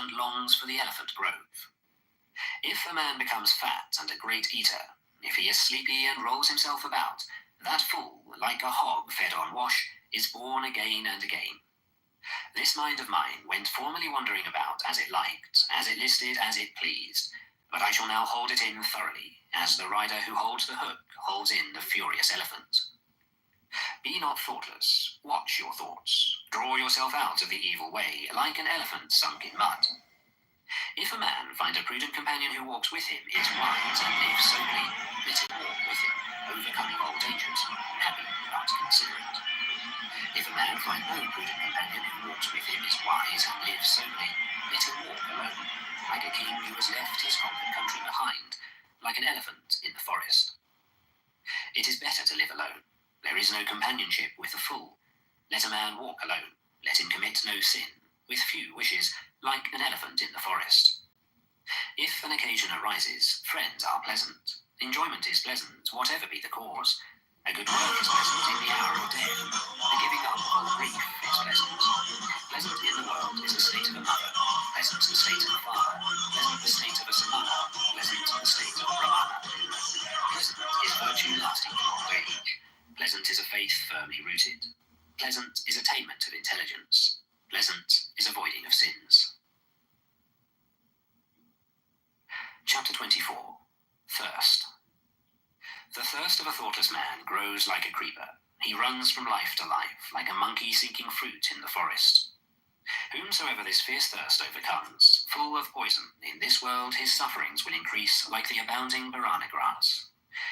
elephant longs for the elephant grove. If a man becomes fat and a great eater, if he is sleepy and rolls himself about, that fool, like a hog fed on wash, is born again and again. This mind of mine went formerly wandering about as it liked, as it listed, as it pleased, but I shall now hold it in thoroughly, as the rider who holds the hook holds in the furious elephant. Be not thoughtless, watch your thoughts, draw yourself out of the evil way, like an elephant sunk in mud. If a man find a prudent companion who walks with him, is wise and lives soberly, let him walk with him, overcoming all dangers, happy but considerate. If a man find no prudent companion who walks with him, is wise and lives soberly, let him walk alone, like a king who has left his conquered country behind, like an elephant in the forest. It is better to live alone. There is no companionship with the fool. Let a man walk alone, let him commit no sin, with few wishes, like an elephant in the forest. If an occasion arises, friends are pleasant. Enjoyment is pleasant, whatever be the cause. A good work is pleasant in the hour of death. The giving up of all grief is pleasant. Pleasant in the world is the state of a mother, pleasant the state of a father, pleasant the state of a samana, pleasant the state of a brahmana. Pleasant is virtue lasting to old age. Pleasant is a faith firmly rooted. Pleasant is attainment of intelligence. Pleasant is avoiding of sins. Chapter 24. Thirst. The thirst of a thoughtless man grows like a creeper. He runs from life to life, like a monkey seeking fruit in the forest. Whomsoever this fierce thirst overcomes, full of poison, in this world his sufferings will increase like the abounding banana grass.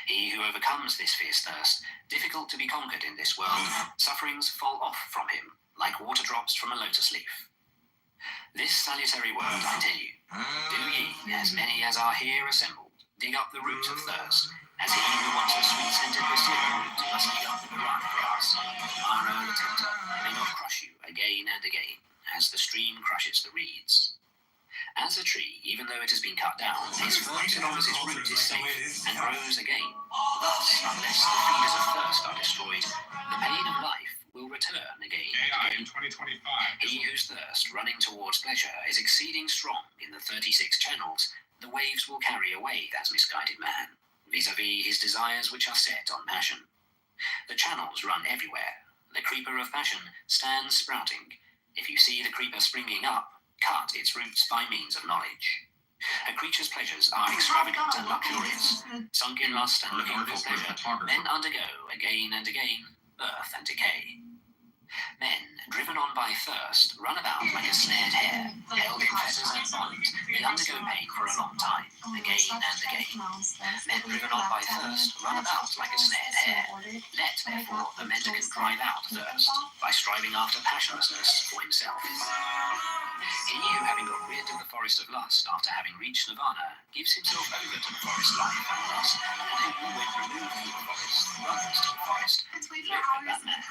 He who overcomes this fierce thirst, difficult to be conquered in this world, sufferings fall off from him, like water drops from a lotus leaf. This salutary word I tell you, do ye, as many as are here assembled, dig up the root of thirst, as he who wants the sweet-scented bastilla root must dig up the banana grass. Mara the tempter may not crush you again and again, as the stream crushes the reeds. As a tree, even though it has been cut down, is firm so long as its root is safe, and grows again. Thus, unless the fevers of thirst are destroyed, the pain of life will return again and again. 2025. He whose thirst, running towards pleasure, is exceeding strong in the 36 channels, the waves will carry away that misguided man, vis-a-vis his desires which are set on passion. The channels run everywhere. The creeper of passion stands sprouting. If you see the creeper springing up, cut its roots by means of knowledge. A creature's pleasures are extravagant and luxurious. Sunk in lust and looking for pleasure, men undergo, again and again, birth and decay. Men, driven on by thirst, run about like a snared hare, held in fetters and bonds. They undergo pain for a long time, again and again. Men driven on by thirst run about like a snared hare. Let, therefore, the mendicant drive out thirst, by striving after passionlessness for himself. He who, having got rid of the forest of lust after having reached nirvana, gives himself over to the forest life and lust, and who, when removed from the forest, runs to the forest. Look at that man.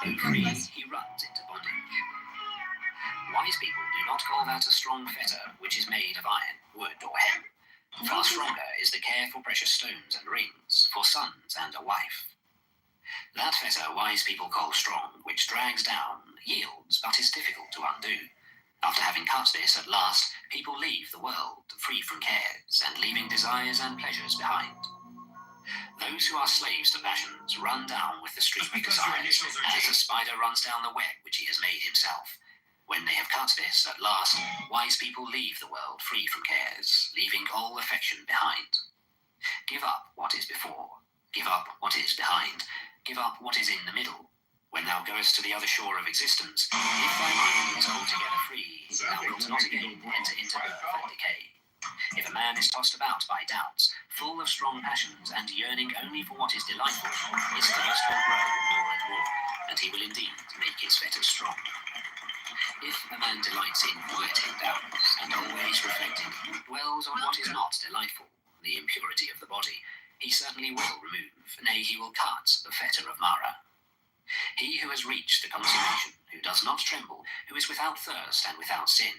Who free, he runs into bondage. Wise people do not call that a strong fetter which is made of iron, wood, or hemp. Far stronger is the care for precious stones and rings, for sons and a wife. That fetter wise people call strong, which drags down, yields, but is difficult to undo. After having cut this, at last, people leave the world, free from cares, and leaving desires and pleasures behind. Those who are slaves to passions run down with the stream of desires, as a spider runs down the web which he has made himself. When they have cut this, at last, wise people leave the world free from cares, leaving all affection behind. Give up what is before. Give up what is behind. Give up what is in the middle. When thou goest to the other shore of existence, if thy mind is altogether free, thou wilt not again enter into birth and decay. If a man is tossed about by doubts, full of strong passions, and yearning only for what is delightful, his thirst will grow more and more, and he will indeed make his fetters strong. If a man delights in quieting doubts, and always reflecting, dwells on what is not delightful, the impurity of the body, he certainly will remove, nay, he will cut the fetter of Mara. He who has reached the consummation, who does not tremble, who is without thirst and without sin,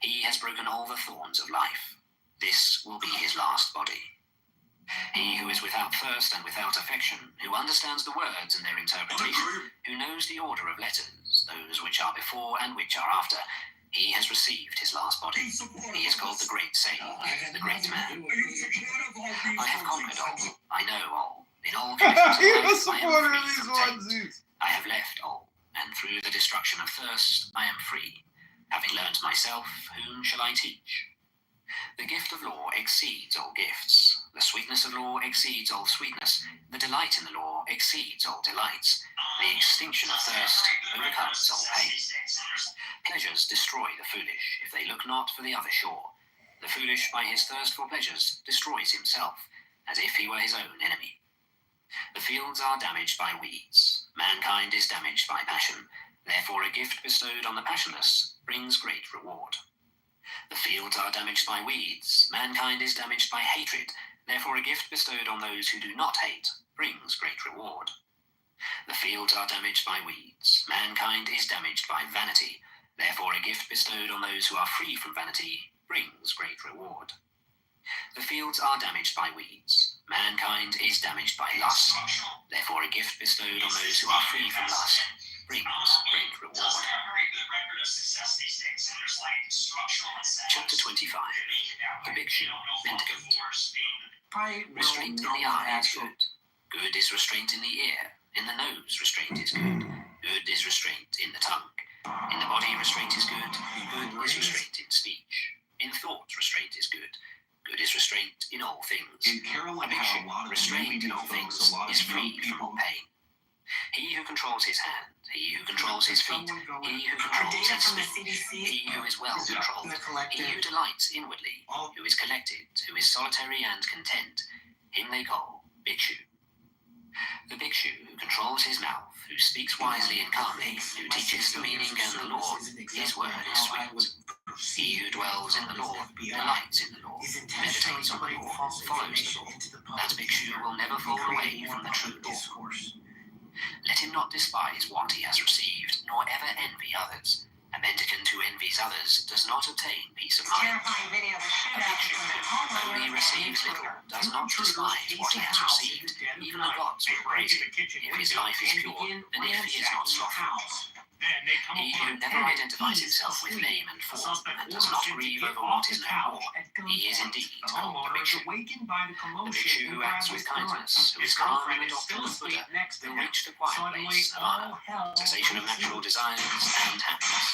he has broken all the thorns of life. This will be his last body. He who is without thirst and without affection, who understands the words and their interpretation, who knows the order of letters, those which are before and which are after, He has received his last body. He is called the Great Sage, the Great Man. I have conquered all. I know all. In all conditions of life, I am free from taint. I have left all, and through the destruction of thirst, I am free. Having learnt myself, whom shall I teach? The gift of law exceeds all gifts. The sweetness of law exceeds all sweetness. The delight in the law exceeds all delights. The extinction of thirst overcomes all pain. Pleasures destroy the foolish, if they look not for the other shore. The foolish, by his thirst for pleasures, destroys himself, as if he were his own enemy. The fields are damaged by weeds. Mankind is damaged by passion. Therefore a gift bestowed on the passionless brings great reward. The fields are damaged by weeds. Mankind is damaged by hatred. Therefore a gift bestowed on those who do not hate brings great reward. The fields are damaged by weeds. Mankind is damaged by vanity. Therefore a gift bestowed on those who are free from vanity brings great reward. The fields are damaged by weeds. Mankind is damaged by lust. Therefore a gift bestowed on those who are free from lust brings great reward. Chapter 25. The Big Shoe, Mendicant. Restraint in the eye is good. Good is restraint in the ear. In the nose, restraint is good. Good is restraint in the tongue. In the body, restraint is good. Good is restraint in speech. In thought, restraint is good. Good is restraint in all things. A big shoe, restrained in all things, is free from all pain. He who controls his hand, he who controls his feet, he who controls his speech, he who is well controlled, he who delights inwardly, who is collected, who is solitary and content, him they call Big Shoe. The Big Shoe who controls his mouth, who speaks wisely and calmly, who teaches the meaning and the law, his word is sweet. He who dwells in the law, delights in the law, meditates on the law, follows the law. That Big Shoe will never fall away from the true law. Let him not despise what he has received, nor ever envy others. A mendicant who envies others does not obtain peace of mind. A Big Shoe who only receives little does not despise what he has received. Even the gods will praise him, if his life is pure, and if he is not slothful. He who never identifies himself with name and form, and does not grieve over what is no more, he is indeed called the Big Shoe. The Big Shoe who acts with kindness, who is calm in the doctrine of Buddha, will reach the quiet place, nirvana, cessation of natural desires, and happiness.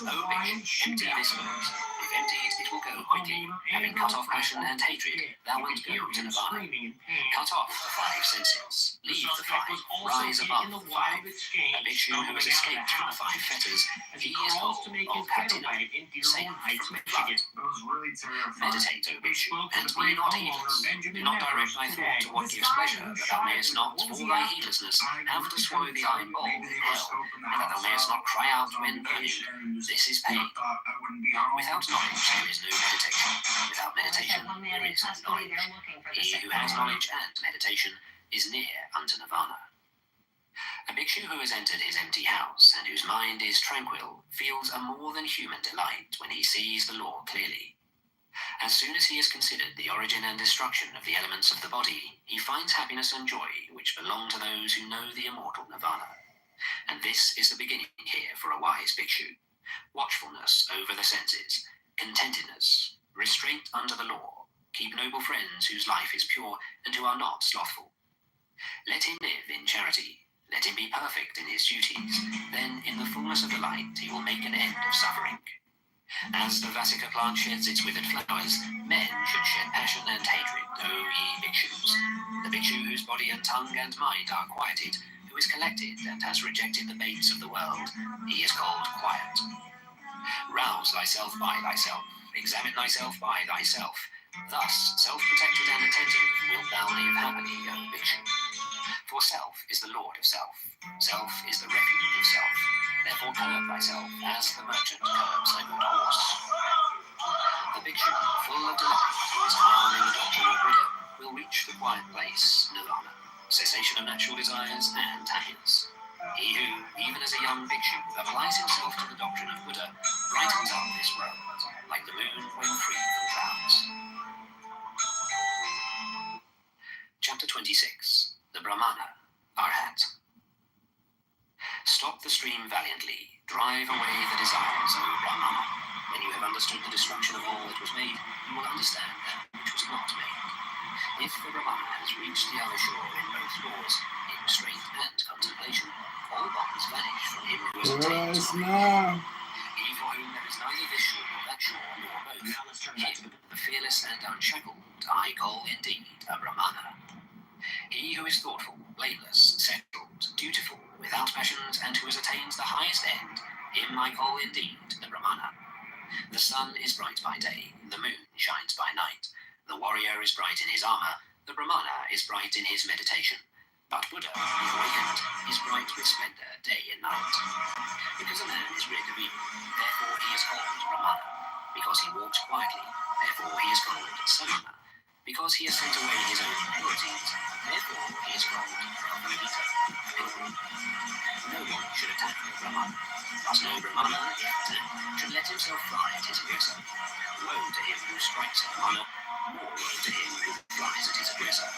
O Big Shoe, empty this boat. If emptied, it will go quickly. Having cut off passion and hatred, thou wilt go to nirvana. Cut off the five senses. Leave the five. Rise above the five. A Big Shoe who has escaped from the five fetters, he is called Katina, safe from blood. Meditate, O Big Shoe, and be not heedless. Do not direct thy thought to what gives pleasure, that thou mayest not, for thy heedlessness, have to swallow the iron bowl in hell, and that thou mayest not cry out when punished. This is pain. Without knowledge there is no meditation. Without meditation there is no knowledge. He who has knowledge and meditation is near unto nirvana. A Big Shoe who has entered his empty house, and whose mind is tranquil, feels a more than human delight when he sees the law clearly. As soon as he has considered the origin and destruction of the elements of the body, he finds happiness and joy which belong to those who know the immortal nirvana. And this is the beginning here for a wise Big Shoe. Watchfulness over the senses, contentedness, restraint under the law, keep noble friends whose life is pure and who are not slothful. Let him live in charity. Let him be perfect in his duties. Then, in the fullness of the light, he will make an end of suffering. As the Vasica plant sheds its withered flowers, men should shed passion and hatred, O ye Big Shoes. The Big Shoe whose body and tongue and mind are quieted, who is collected and has rejected the baits of the world, he is called quiet. Rouse thyself by thyself. Examine thyself by thyself. Thus, self-protected and attentive, wilt thou live happily, O Big Shoe. For self is the lord of self. Self is the refuge of self. Therefore curb thyself, as the merchant curbs a good horse. The Big Shoe, full of delight, who is calm in the doctrine of Buddha, will reach the quiet place, nirvana, cessation of natural desires and happiness. He who, even as a young Big Shoe, applies himself to the doctrine of Buddha, brightens up this world, like the moon when free from clouds. Chapter 26. The Brahmana, Arhat. Stop the stream valiantly, drive away the desires, O Brahmana. When you have understood the destruction of all that was made, you will understand that which was not made. If the Brahmana has reached the other shore in both laws, in restraint and contemplation, all bonds vanish from him who has attained knowledge. He for whom there is neither this shore nor that shore, nor both, him, the fearless and unshackled, I call indeed a Brahmana. He who is thoughtful, blameless, settled, dutiful, without passions, and who has attained the highest end, him I call indeed the Brahmana. The sun is bright by day, the moon shines by night. The warrior is bright in his armor, the Brahmana is bright in his meditation. But Buddha, the awakened, is bright with splendor day and night. Because a man is rid of evil, therefore he is called Brahmana. Because he walks quietly, therefore he is called Samana. Because he has sent away his own impurities, therefore he is called Brahmanita. No one should attack the Brahmana, but no Brahmana, if attacked, should let himself fly at his aggressor. Woe to him who strikes a Brahmana, more woe to him who flies at his aggressor.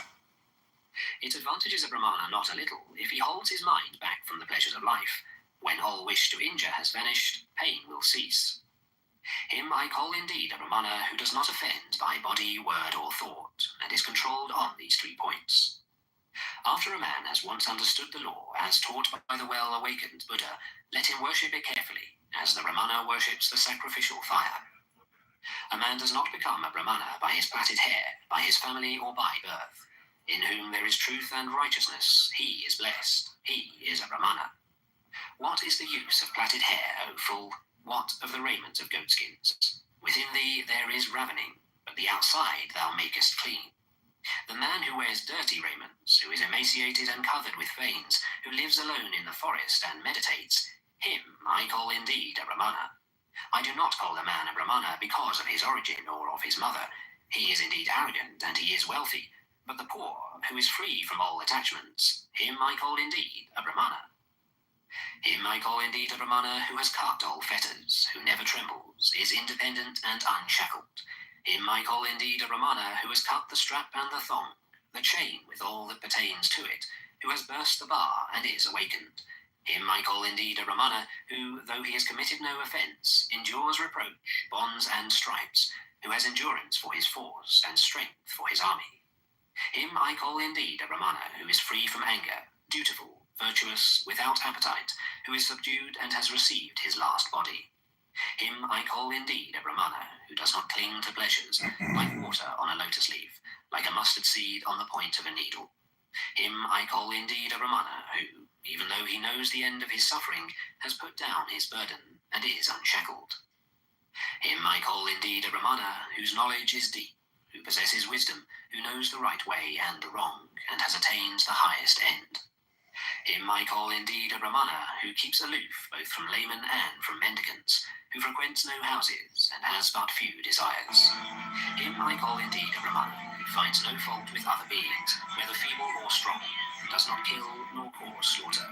It advantages a Brahmana not a little if he holds his mind back from the pleasures of life. When all wish to injure has vanished, pain will cease. Him I call indeed a Brahmana who does not offend by body, word, or thought, and is controlled on these 3 points. After a man has once understood the law as taught by the well-awakened Buddha, let him worship it carefully, as the Brahmana worships the sacrificial fire. A man does not become a Brahmana by his plaited hair, by his family, or by birth. In whom there is truth and righteousness, he is blessed, he is a Brahmana. What is the use of plaited hair, O fool? What of the raiment of goatskins? Within thee there is ravening, but the outside thou makest clean. The man who wears dirty raiments, who is emaciated and covered with veins, who lives alone in the forest and meditates, him I call indeed a Brahmana. I do not call a man a Brahmana because of his origin or of his mother. He is indeed arrogant and he is wealthy, but the poor, who is free from all attachments, him I call indeed a Brahmana. Him I call indeed a Brahmana who has cut all fetters, who never trembles, is independent and unshackled. Him I call indeed a Brahmana who has cut the strap and the thong, the chain with all that pertains to it, who has burst the bar and is awakened. Him I call indeed a Brahmana who, though he has committed no offence, endures reproach, bonds and stripes, who has endurance for his force and strength for his army. Him I call indeed a Brahmana who is free from anger, dutiful, virtuous, without appetite, who is subdued and has received his last body. Him I call indeed a Brahmana who does not cling to pleasures, like water on a lotus leaf, like a mustard seed on the point of a needle. Him I call indeed a Brahmana who, even though he knows the end of his suffering, has put down his burden and is unshackled. Him I call indeed a Brahmana whose knowledge is deep, who possesses wisdom, who knows the right way and the wrong, and has attained the highest end. Him I call indeed a Brahmana who keeps aloof both from laymen and from mendicants, who frequents no houses and has but few desires. Him I call indeed a Brahmana who finds no fault with other beings, whether feeble or strong, and does not kill nor cause slaughter.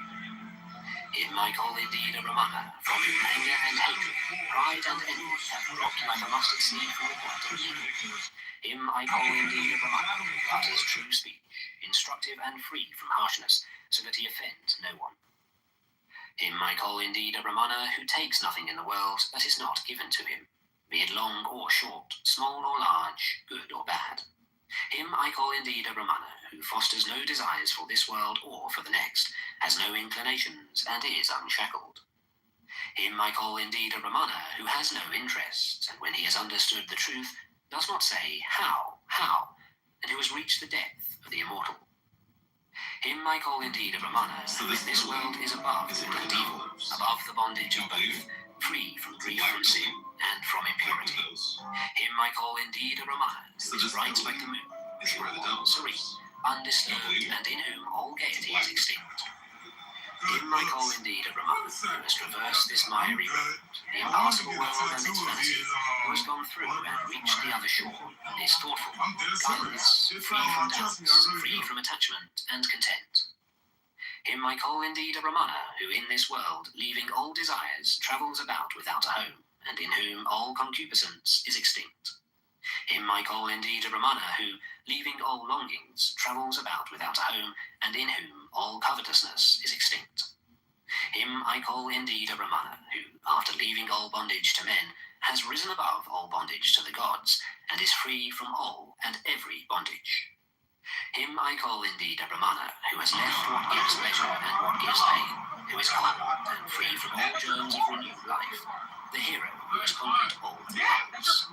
Him I call indeed a Brahmana from whom anger and hatred, pride and envy have dropped like a mustard seed from the point of a needle. Him I call indeed a Brahmana who utters true speech, instructive and free from harshness, so that he offends no one. Him I call indeed a Brahmana who takes nothing in the world that is not given to him, be it long or short, small or large, good or bad. Him I call indeed a Brahmana who fosters no desires for this world or for the next, has no inclinations, and is unshackled. Him I call indeed a Brahmana who has no interests, and when he has understood the truth, does not say, how, and who has reached the depth of the immortal. Him I call indeed a Brahmana who in this world is above good and evil, above the bondage of both, free from grief from sin and from impurity. Him I call indeed a Brahmana who is bright like the moon, pure, serene, undisturbed, and in whom all gaiety is extinct. Him I call indeed a Brahmana who has traversed this miry road, the impassable world and its vanity, who has gone through and reached the other shore, and is thoughtful, guileless, free from doubts, free from attachment and content. Him I call indeed a Brahmana who in this world, leaving all desires, travels about without a home, and in whom all concupiscence is extinct. Him I call indeed a Brahmana who, leaving all longings, travels about without a home, and in whom all covetousness is extinct. Him I call indeed a Brahmana, who, after leaving all bondage to men, has risen above all bondage to the gods, and is free from all and every bondage. Him I call indeed a Brahmana, who has left what gives pleasure and what gives pain, who is cold and free from all germs of renewed life, the hero who has conquered all the worlds.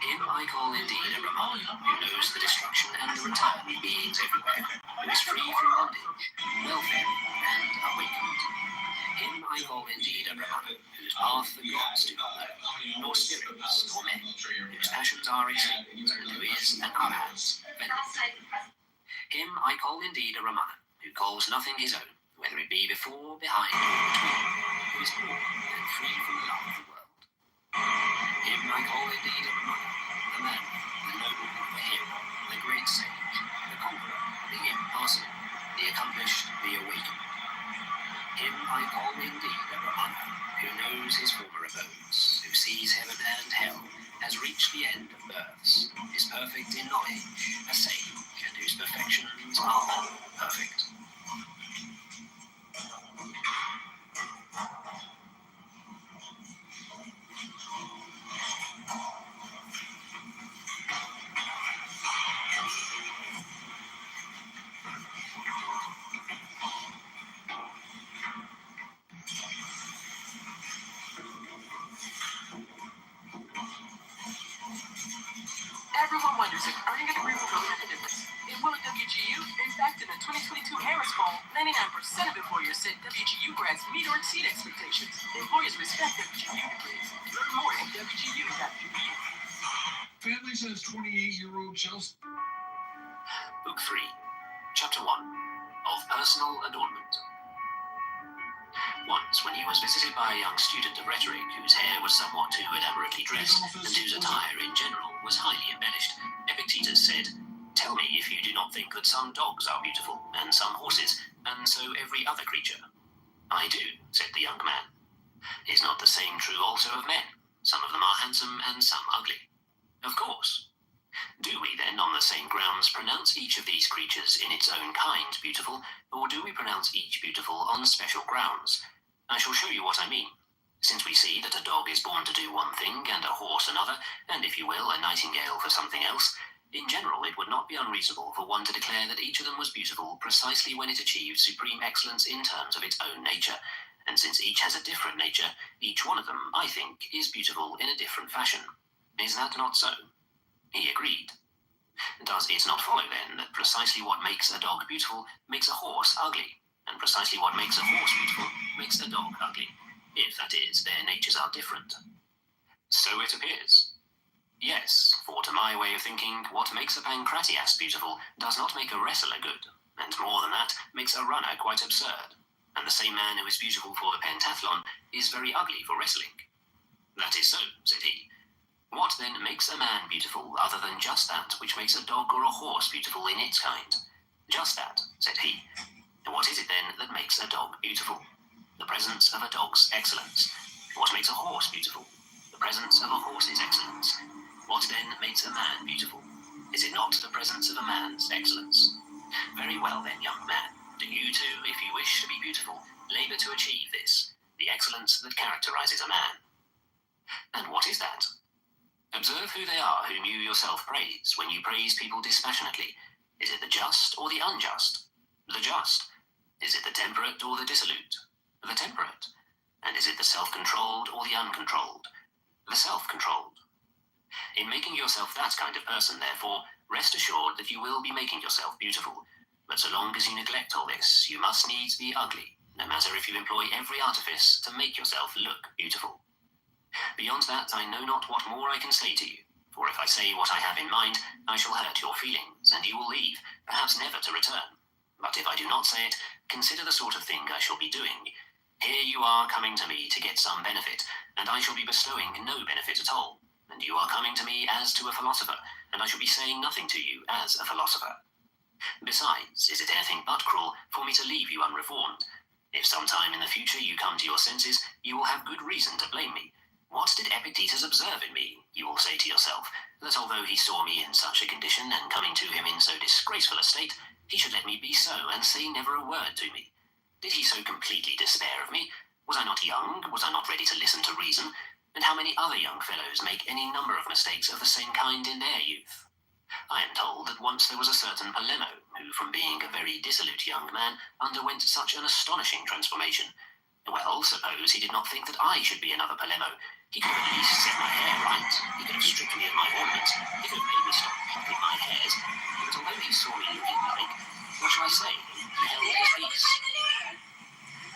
Him I call indeed a Brahmana, who knows the destruction and the return of beings everywhere, who is free from bondage, welfare, and awakened. Him I call indeed a Brahmana, whose path the gods do not know, nor spirits, nor men, whose passions are extinct, and who is an arhat, venerable. Him I call indeed a Brahmana, who calls nothing his own, whether it be before, behind, or between, who is poor and free from the love of the world. Him I call indeed a Brahmana, the man, the noble, the hero, the great sage, the conqueror, the impossible, the accomplished, the awakened. Him I call indeed a Brahmana, who knows his former abodes, who sees heaven and hell, has reached the end of births, is perfect in knowledge, a sage, and whose perfections are perfect. Everyone wonders if earning a degree will really make a difference. It will at WGU. In fact, in the 2022 Harris Poll, 99% of employers said WGU grads meet or exceed expectations. Employers respect WGU degrees. Learn more at WGU.edu. Family says 28-year-old Chelsea. Book 3, Chapter 1, of Personal Adornment. Once, when he was visited by a young student of rhetoric whose hair was somewhat too elaborately dressed, and whose attire in general was highly embellished, Epictetus said, "Tell me if you do not think that some dogs are beautiful, and some horses, and so every other creature." "I do," said the young man. "Is not the same true also of men? Some of them are handsome, and some ugly." "Of course." "Do we then, on the same grounds, pronounce each of these creatures in its own kind beautiful, or do we pronounce each beautiful on special grounds? I shall show you what I mean. Since we see that a dog is born to do one thing, and a horse another, and, if you will, a nightingale for something else, in general it would not be unreasonable for one to declare that each of them was beautiful precisely when it achieved supreme excellence in terms of its own nature, and since each has a different nature, each one of them, I think, is beautiful in a different fashion. Is that not so?" He agreed. "Does it not follow, then, that precisely what makes a dog beautiful makes a horse ugly, and precisely what makes a horse beautiful makes a dog ugly, if, that is, their natures are different?" "So it appears." "Yes, for to my way of thinking, what makes a pancratias beautiful does not make a wrestler good, and more than that, makes a runner quite absurd, and the same man who is beautiful for the pentathlon is very ugly for wrestling." "That is so," said he. "What then makes a man beautiful other than just that which makes a dog or a horse beautiful in its kind?" "Just that," said he. "What is it then that makes a dog beautiful?" "The presence of a dog's excellence." "What makes a horse beautiful?" "The presence of a horse's excellence." "What then makes a man beautiful?" "Is it not the presence of a man's excellence?" "Very well then, young man, do you too, if you wish to be beautiful, labor to achieve this, the excellence that characterizes a man." "And what is that?" "Observe who they are whom you yourself praise, when you praise people dispassionately. Is it the just or the unjust?" "The just." "Is it the temperate or the dissolute?" "The temperate." "And is it the self-controlled or the uncontrolled?" "The self-controlled." In making yourself that kind of person, therefore, rest assured that you will be making yourself beautiful. But so long as you neglect all this, you must needs be ugly, no matter if you employ every artifice to make yourself look beautiful. Beyond that, I know not what more I can say to you, for if I say what I have in mind, I shall hurt your feelings, and you will leave, perhaps never to return. But if I do not say it, consider the sort of thing I shall be doing. Here you are coming to me to get some benefit, and I shall be bestowing no benefit at all. And you are coming to me as to a philosopher, and I shall be saying nothing to you as a philosopher. Besides, is it anything but cruel for me to leave you unreformed? If some time in the future you come to your senses, you will have good reason to blame me. What did Epictetus observe in me, you will say to yourself, that although he saw me in such a condition, and coming to him in so disgraceful a state, he should let me be so, and say never a word to me? Did he so completely despair of me? Was I not young? Was I not ready to listen to reason? And how many other young fellows make any number of mistakes of the same kind in their youth? I am told that once there was a certain Palermo who, from being a very dissolute young man, underwent such an astonishing transformation. Well, suppose he did not think that I should be another Palermo. He could have at least set my hair right. He could have stripped me of my ornaments. He could have made me stop popping my hairs. But although he saw me looking like, what shall I say? He held his peace.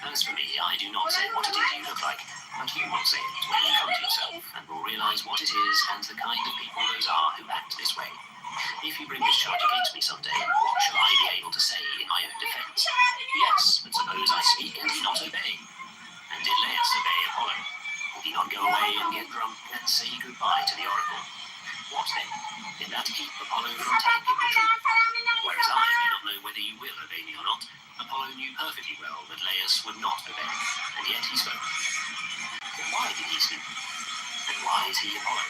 As for me, I do not say what it is you look like, but you will say it when you come to yourself, and will realize what it is and the kind of people those are who act this way. If you bring this charge against me someday, what shall I be able to say in my own defense? Yes, but suppose I speak and he not obey. And did Laius obey Apollo? Did he not go away and get drunk and say goodbye to the oracle? What then? Did that keep Apollo from telling him the truth? Whereas I do not know whether you will obey me or not. Apollo knew perfectly well that Laius would not obey, and yet he spoke. But why did he speak? And why is he Apollo?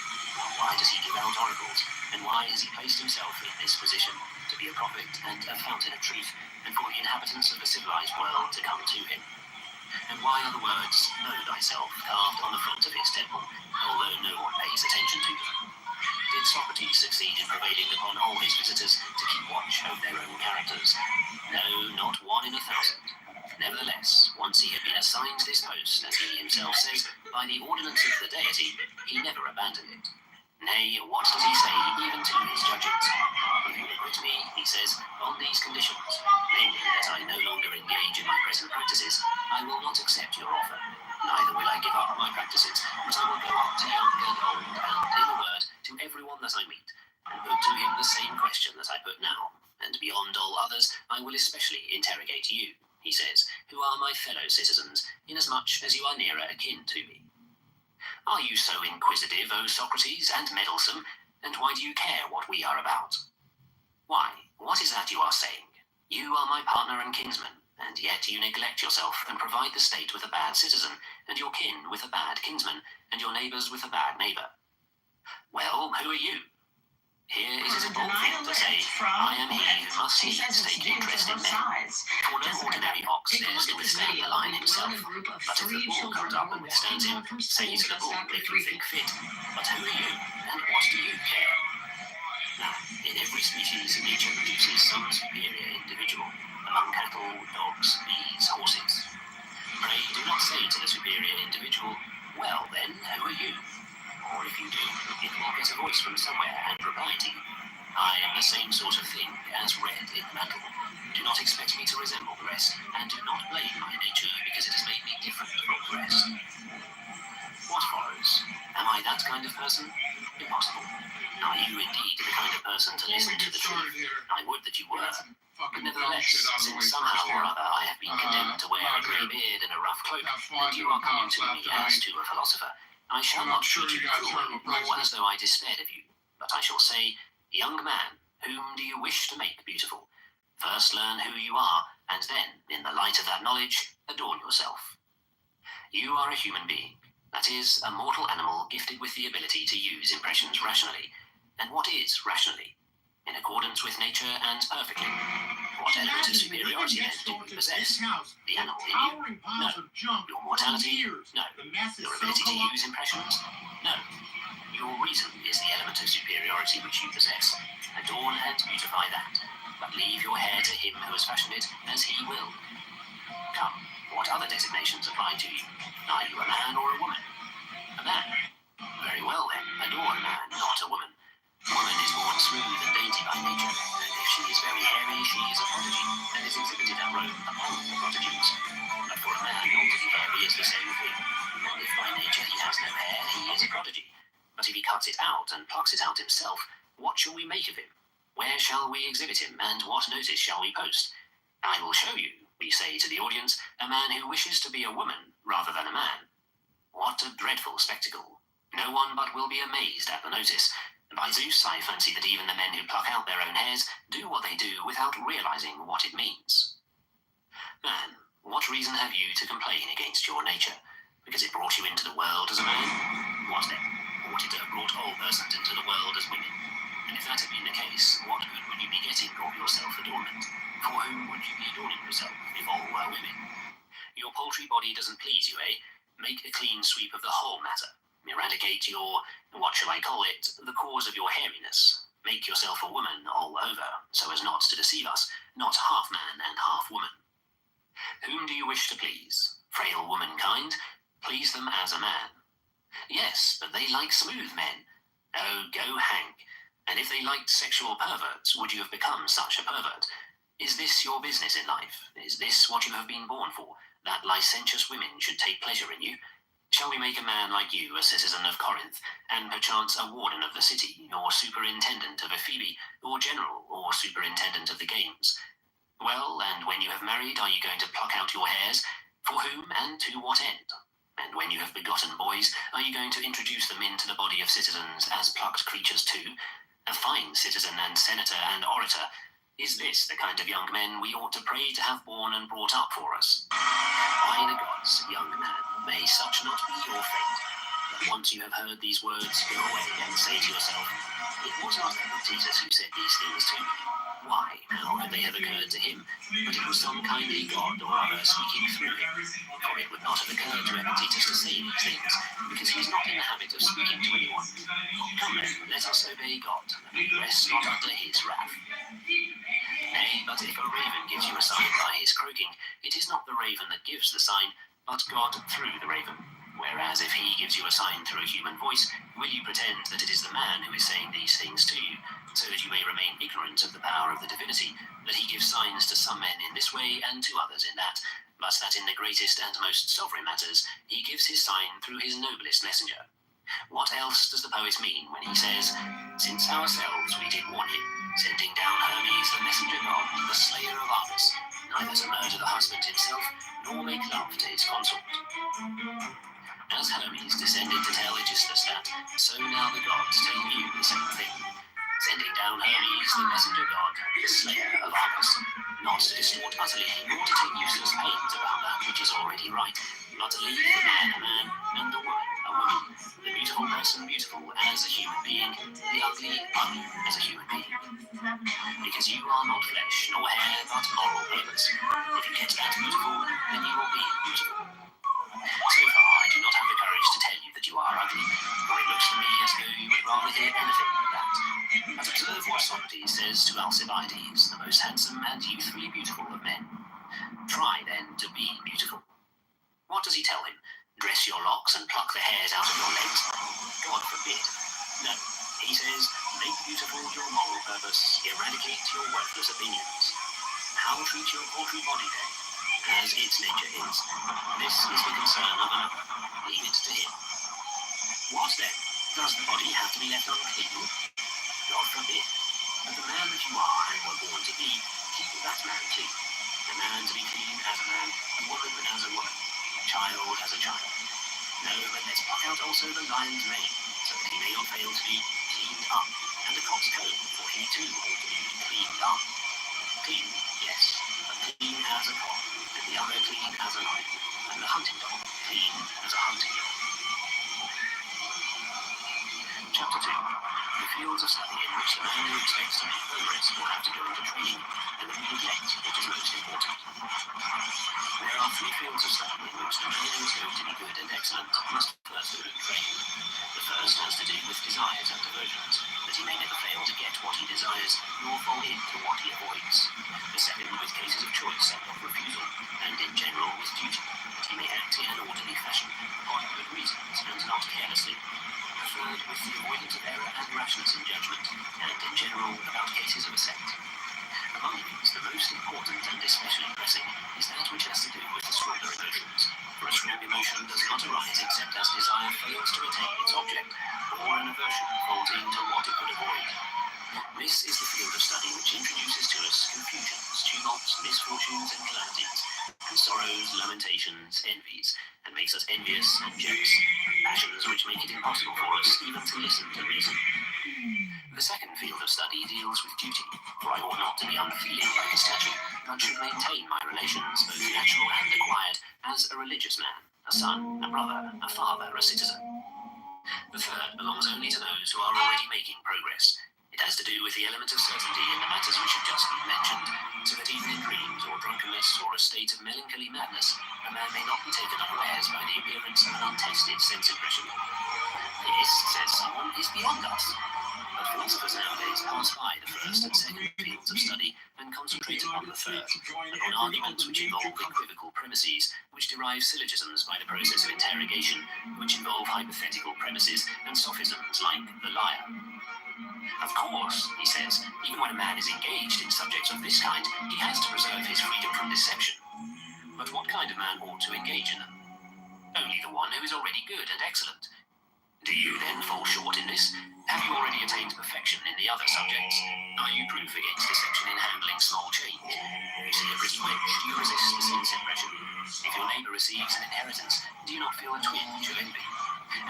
Why does he give out oracles? And why has he placed himself in this position to be a prophet and a fountain of truth, and for the inhabitants of the civilized world to come to him? And why are the words, "Know thyself," carved on the front of his temple, although no one pays attention to them? Did Socrates succeed in prevailing upon all his visitors to keep watch over their own characters? No, not one in 1,000. Nevertheless, once he had been assigned this post, as he himself says, by the ordinance of the deity, he never abandoned it. Nay, what does he say even to his judges? If you will quit me, he says, on these conditions, namely that I no longer engage in my present practices, I will not accept your offer. Neither will I give up my practices, but I will go up to young and old, and, in a word, to everyone that I meet, and put to him the same question that I put now. And beyond all others, I will especially interrogate you, he says, who are my fellow citizens, inasmuch as you are nearer akin to me. Are you so inquisitive, O Socrates, and meddlesome, and why do you care what we are about? Why, what is that you are saying? You are my partner and kinsman, and yet you neglect yourself and provide the state with a bad citizen, and your kin with a bad kinsman, and your neighbours with a bad neighbour. Well, who are you? Here it is a bold thing to say, I am he who must needs take interest in men. For no ordinary ox dares to withstand the lion himself, but if the bull comes up and withstands him, say to the bull if you think fit, but who are you, and what do you care? Now, in every species, nature produces some superior individual, among cattle, dogs, bees, horses. Pray do not say to the superior individual, well then, who are you? Or if you do, it will get a voice from somewhere and reply to you. I am the same sort of thing as red in the mantle. Do not expect me to resemble the rest, and do not blame my nature because it has made me different from the rest. What follows? Am I that kind of person? Impossible. Are you indeed the kind of person to listen to the truth? I would that you were. But nevertheless, since somehow or other I have been condemned to wear a grey beard and a rough cloak, and you are coming to me as to a philosopher, I shall not treat you cruelly, nor as though I despaired of you, but I shall say, young man, whom do you wish to make beautiful? First learn who you are, and then, in the light of that knowledge, adorn yourself. You are a human being, that is, a mortal animal gifted with the ability to use impressions rationally. And what is rationally? In accordance with nature and perfectly. What element of superiority then do you possess? The animal in you? No. Your mortality? No. Your ability to use impressions? No. Your reason is the element of superiority which you possess. Adorn and beautify that, but leave your hair to him who has fashioned it as he will. Come, what other designations apply to you? Are you a man or a woman? A man. Very well then, adore a man, not a woman. Woman is born smooth and dainty by nature, and if she is very hairy, she is a prodigy, and is exhibited at Rome among the prodigies. But for a man not to be hairy is the same thing, and if by nature he has no hair, he is a prodigy. But if he cuts it out and plucks it out himself, what shall we make of him? Where shall we exhibit him, and what notice shall we post? I will show you, we say to the audience, a man who wishes to be a woman rather than a man. What a dreadful spectacle. No one but will be amazed at the notice. By Zeus, I fancy that even the men who pluck out their own hairs do what they do without realizing what it means. Man, what reason have you to complain against your nature? Because it brought you into the world as a man? What then? Ought it to have brought all persons into the world as women? And if that had been the case, what good would you be getting of your self-adornment? For whom would you be adorning yourself if all were women? Your paltry body doesn't please you, eh? Make a clean sweep of the whole matter. Eradicate your, what shall I call it, the cause of your hairiness. Make yourself a woman all over, so as not to deceive us, not half man and half woman. Whom do you wish to please? Frail womankind? Please them as a man. Yes, but they like smooth men. Oh, go hang. And if they liked sexual perverts, would you have become such a pervert? Is this your business in life? Is this what you have been born for, that licentious women should take pleasure in you? Shall we make a man like you a citizen of Corinth, and perchance a warden of the city, or superintendent of Ephebi, or general, or superintendent of the games? Well, and when you have married, are you going to pluck out your hairs? For whom and to what end? And when you have begotten boys, are you going to introduce them into the body of citizens as plucked creatures too? A fine citizen and senator and orator. Is this the kind of young men we ought to pray to have born and brought up for us? By the gods, young man, may such not be your fate. But once you have heard these words, go away and say to yourself, it was not Epictetus who said these things to me. Why, how could they have occurred to him? But it was some kindly god or other speaking through him. For it would not have occurred to Epictetus to say these things, because he is not in the habit of speaking to anyone. Come then, let us obey God, and rest not under his wrath. Nay, but if a raven gives you a sign by his croaking, it is not the raven that gives the sign, but God through the raven. Whereas if he gives you a sign through a human voice, will you pretend that it is the man who is saying these things to you, so that you may remain ignorant of the power of the divinity, that he gives signs to some men in this way and to others in that, but that in the greatest and most sovereign matters he gives his sign through his noblest messenger? What else does the poet mean when he says, since ourselves we did warn him, sending down Hermes the messenger god, the slayer of Argus, neither to murder the husband himself, nor make love to his consort? As Hermes descended to tell Aegisthus that, so now the gods tell you the same thing, sending down Hermes the messenger god, the slayer of Argus, not to distort utterly, nor to take useless pains about that which is already right, but to leave the man a man, and the woman a woman, the beautiful person beautiful as a human being, the ugly ugly as a human being. Because you are not flesh nor hair, but moral purpose. If you get that beautiful, then you will be beautiful. So far, I do not have the courage to tell you that you are ugly, for it looks to me as though you would rather hear anything than that. But observe what Socrates says to Alcibiades, the most handsome and youthfully beautiful of men. Try, then, to be beautiful. What does he tell him? Dress your locks and pluck the hairs out of your legs? God forbid. No, he says, make beautiful your moral purpose, eradicate your worthless opinions. How treat your paltry body, then? As its nature is. This is the concern of another. Leave it to him. What then? Does the body have to be left unclean? God forbid. But the man that you are and were born to be, keep that man clean. The man to be clean as a man, a woman as a woman, a child as a child. No, but let's pluck out also the lion's mane, so that he may not fail to be cleaned up, and the cock's comb, for he too ought to be cleaned up. Clean, yes, but clean as a cock, and the other clean as a lion, and the hunting dog clean as a hunting dog. Chapter 2. The fields of study in which the man who expects to make progress will have to go into training, and the neglect which is most important. There are 3 fields of study in which the man who is going to be good and excellent must first go into training. The first has to do with desires and diversions, that he may never fail to get what he desires, nor fall into what he avoids. The second with cases of choice and of refusal, and in general with duty, that he may act in an orderly fashion, upon good reasons, and not carelessly. The third with the avoidance of error and rashness in judgment, and in general about cases of assent. Among these, the most important and especially pressing is that which has to do with the stronger emotions, for a strong emotion does not arise except as desire fails to attain its object, or an aversion falls into what it would avoid. This is the field of study which introduces to us confusions, tumults, misfortunes and calamities, and sorrows, lamentations, envies, and makes us envious and jealous, passions which make it impossible for us even to listen to reason. The second field of study deals with duty, for I ought not to be unfeeling like a statue, but should maintain my relations, both natural and acquired, as a religious man, a son, a brother, a father, a citizen. The third belongs only to those who are already making progress. It has to do with the element of certainty in the matters which have just been mentioned, so that even in dreams or drunkenness or a state of melancholy madness, a man may not be taken unawares by the appearance of an untested sense impression. This, says someone, is beyond us. But philosophers nowadays pass by the first and second fields of study and concentrate upon the third, upon arguments which involve equivocal premises, which derive syllogisms by the process of interrogation, which involve hypothetical premises and sophisms like the liar. Of course, he says, even when a man is engaged in subjects of this kind, he has to preserve his freedom from deception. But what kind of man ought to engage in them? Only the one who is already good and excellent. Do you then fall short in this? Have you already attained perfection in the other subjects? Are you proof against deception in handling small change? You see a pretty wedge, do you resist the sense impression? If your neighbour receives an inheritance, do you not feel a twinge of envy?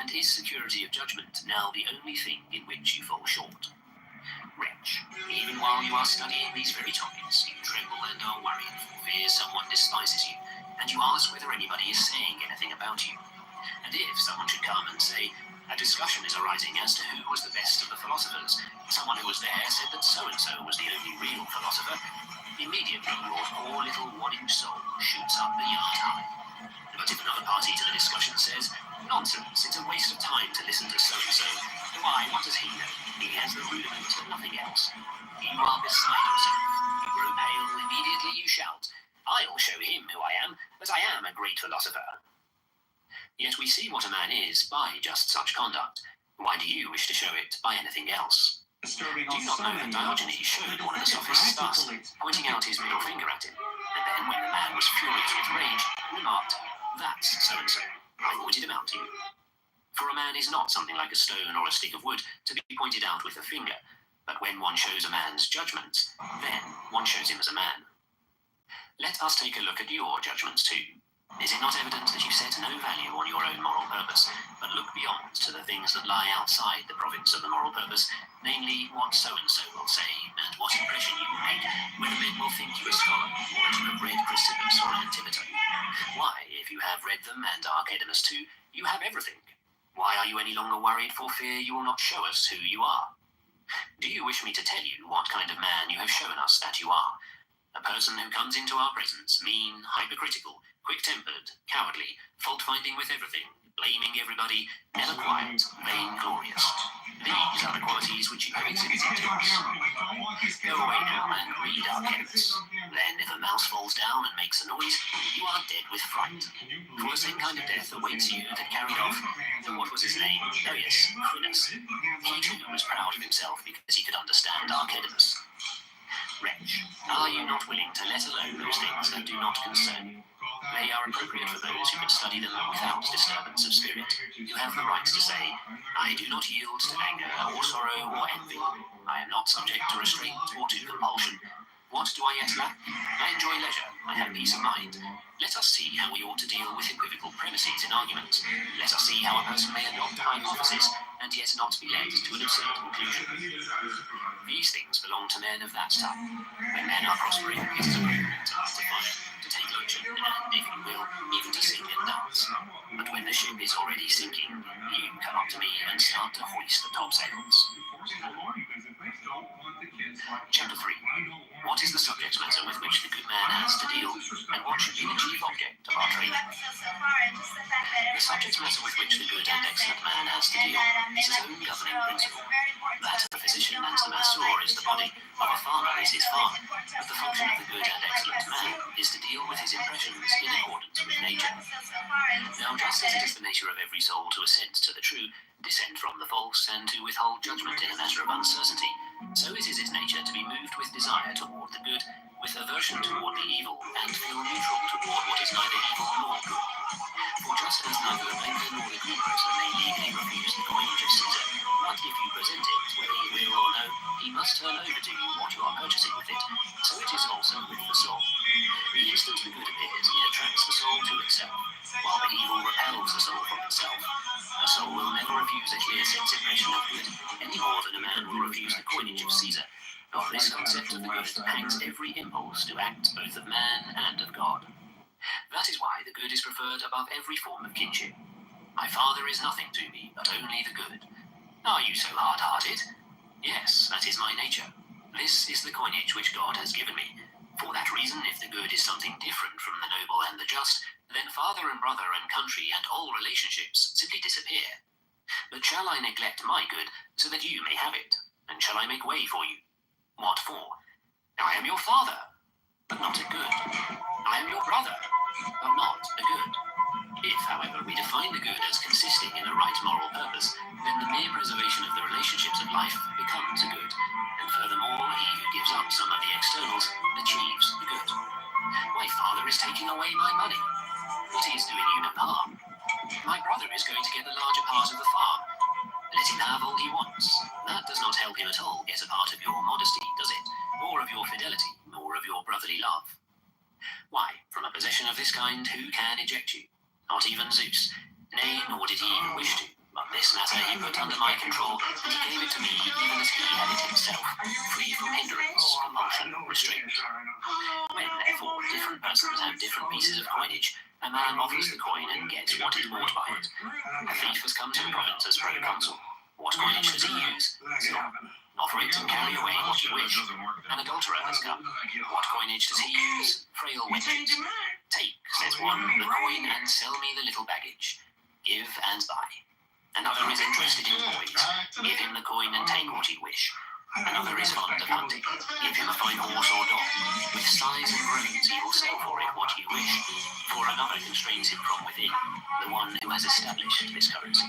And is security of judgment now the only thing in which you fall short? Wretch, even while you are studying these very topics, you tremble and are worried for fear someone despises you, and you ask whether anybody is saying anything about you. And if someone should come and say, a discussion is arising as to who was the best of the philosophers, someone who was there said that so-and-so was the only real philosopher, immediately your poor little one-inch soul shoots up a yard high. But if another party to the discussion says, nonsense, it's a waste of time to listen to so-and-so, why, what does he know? He has the rudiment and nothing else. You are beside yourself. You grow pale, immediately you shout, I'll show him who I am, that I am a great philosopher. Yet we see what a man is by just such conduct. Why do you wish to show it by anything else? Do you not know that Diogenes showed one of the sophists thus, pointing out his middle finger at him, and then when the man was furious with rage, remarked, that's so-and-so, I pointed him out to you. For a man is not something like a stone or a stick of wood to be pointed out with a finger, but when one shows a man's judgments, then one shows him as a man. Let us take a look at your judgments too. Is it not evident that you set no value on your own moral purpose, but look beyond to the things that lie outside the province of the moral purpose, namely what so-and-so will say, and what impression you will make, whether men will think you a scholar, or that you have read Chrysippus or Antipater? Why, if you have read them and Archidamus too, you have everything. Why are you any longer worried for fear you will not show us who you are? Do you wish me to tell you what kind of man you have shown us that you are? A person who comes into our presence, mean, hypercritical, quick-tempered, cowardly, fault-finding with everything, blaming everybody, never quiet, vain-glorious. These are the qualities which you have exhibited to us. Go away now and read Archidamus. Then, if a mouse falls down and makes a noise, you are dead with fright. For the same kind of death awaits you that carried off, what was his name? Oh yes, Crinus. He too was proud of himself because he could understand Archidamus. Wretch, are you not willing to let alone those things that do not concern you? They are appropriate for those who can study them without disturbance of spirit. You have the right to say, I do not yield to anger or sorrow or envy. I am not subject to restraint or to compulsion. What do I yet lack? I enjoy leisure. I have peace of mind. Let us see how we ought to deal with equivocal premises in arguments. Let us see how a person may adopt hypothesis and yet not be led to an absurd conclusion. These things belong to men of that type. When men are prospering, it is appropriate to light a fire, to take luncheon, and, if you will, even to sing and dance. But when the ship is already sinking, you come up to me and start to hoist the topsails. Chapter 3. What is the subject matter with which the good man has to deal, and what should be the chief object of our training? The subject matter with which the good and excellent man has to deal is his own governing principle. That of the physician and the masseur is the body, of a farmer is his farm, but the function of the good and excellent man is to deal with his impressions in accordance with nature. Now, just as it is the nature of every soul to assent to the true, dissent from the false, and to withhold judgment in a matter of uncertainty, so it is its nature to be moved with desire toward the good, with aversion toward the evil, and feel neutral toward what is neither evil nor good. For just as neither the banker nor the greengrocer may legally refuse the coinage of Caesar, but if you present it, whether he will or no, he must turn over to you what you are purchasing with it, so it is also with the soul. The instant the good appears, it attracts the soul to itself, while the evil repels the soul from itself. A soul will never refuse a clear sense impression of good, any more than a man will refuse the coinage of Caesar. On this concept of the good hangs every impulse to act both of man and of God. That is why the good is preferred above every form of kinship. My father is nothing to me, but only the good. Are you so hard-hearted? Yes, that is my nature. This is the coinage which God has given me. For that reason, if the good is something different from the noble and the just, then father and brother and country and all relationships simply disappear. But shall I neglect my good so that you may have it? And shall I make way for you? What for? I am your father, but not a good. I am your brother, but not a good. If, however, we define the good as consisting in the right moral purpose, then the mere preservation of the relationships of life becomes a good. And furthermore, he who gives up some of the externals achieves the good. My father is taking away my money, but he is doing you no harm. My brother is going to get the larger part of the farm. Let him have all he wants. That does not help him at all get a part of your modesty, does it? Or of your fidelity, or of your brotherly love. Why, from a possession of this kind, who can eject you? Not even Zeus. Nay, nor did he even wish to. But this matter he put under my control, and he gave it to me even as he had it himself, free from hindrance, compulsion, restraint. When, therefore, different persons have different pieces of coinage, a man offers the coin and gets what is bought by it. A thief has come to the province as proconsul. What coinage does he use? Silver. Offer it and carry away what you wish. An adulterer has come. What coinage does he use? Frail wenches. Take, says one, the coin and sell me the little baggage. Give and buy. Another is interested in boys. Give him the coin and take what you wish. Another is fond of hunting. Give him a fine horse or dog. With size and brains he will sell for it what you wish. For another constrains him from within, the one who has established this currency.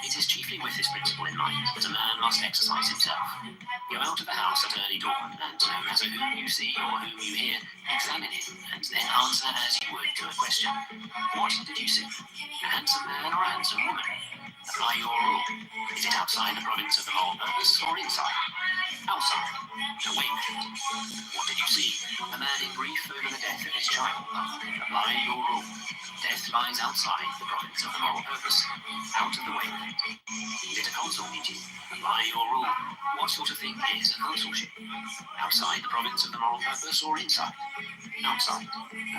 It is chiefly with this principle in mind that a man must exercise himself. Go out of the house at early dawn, and no matter whom you see or whom you hear, examine him, and then answer as you would to a question. What did you see? A handsome man or a handsome woman? Apply your rule. Is it outside the province of the moral purpose or inside? Outside. Away with it. What did you see? A man in grief over the death of his child. Apply your rule. Death lies outside the province of the moral purpose. Out of the way with it. Is it a consul meeting? Apply your rule. What sort of thing is a consulship? Outside the province of the moral purpose or inside? Outside.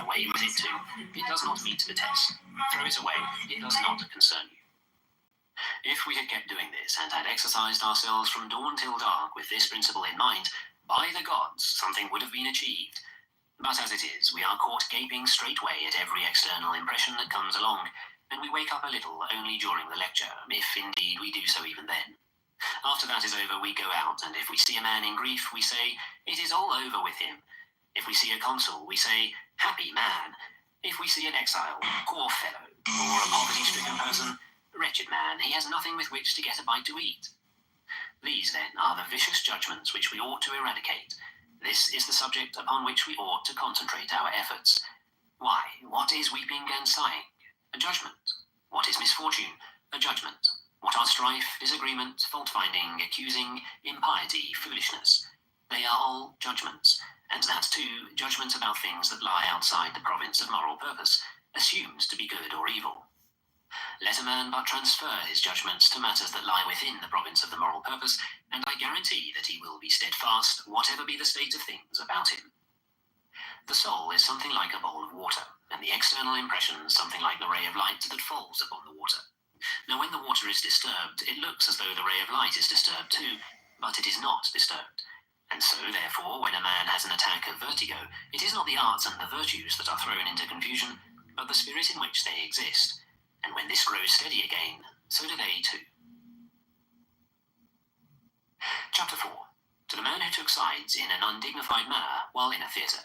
Away with it too. It does not meet the test. Throw it away. It does not concern you. If we had kept doing this and had exercised ourselves from dawn till dark with this principle in mind, by the gods, something would have been achieved. But as it is, we are caught gaping straightway at every external impression that comes along, and we wake up a little only during the lecture, if indeed we do so even then. After that is over, we go out, and if we see a man in grief, we say, it is all over with him. If we see a consul, we say, happy man. If we see an exile, poor fellow, or a poverty-stricken person, wretched man, he has nothing with which to get a bite to eat. These, then, are the vicious judgments which we ought to eradicate. This is the subject upon which we ought to concentrate our efforts. Why, what is weeping and sighing? A judgment. What is misfortune? A judgment. What are strife, disagreement, fault-finding, accusing, impiety, foolishness? They are all judgments, and that too, judgments about things that lie outside the province of moral purpose, assumed to be good or evil. Let a man but transfer his judgments to matters that lie within the province of the moral purpose, and I guarantee that he will be steadfast, whatever be the state of things about him. The soul is something like a bowl of water, and the external impression something like the ray of light that falls upon the water. Now, when the water is disturbed, it looks as though the ray of light is disturbed too, but it is not disturbed. And so, therefore, when a man has an attack of vertigo, it is not the arts and the virtues that are thrown into confusion, but the spirit in which they exist. And when this grows steady again, so do they too. Chapter 4. To the man who took sides in an undignified manner while in a theatre.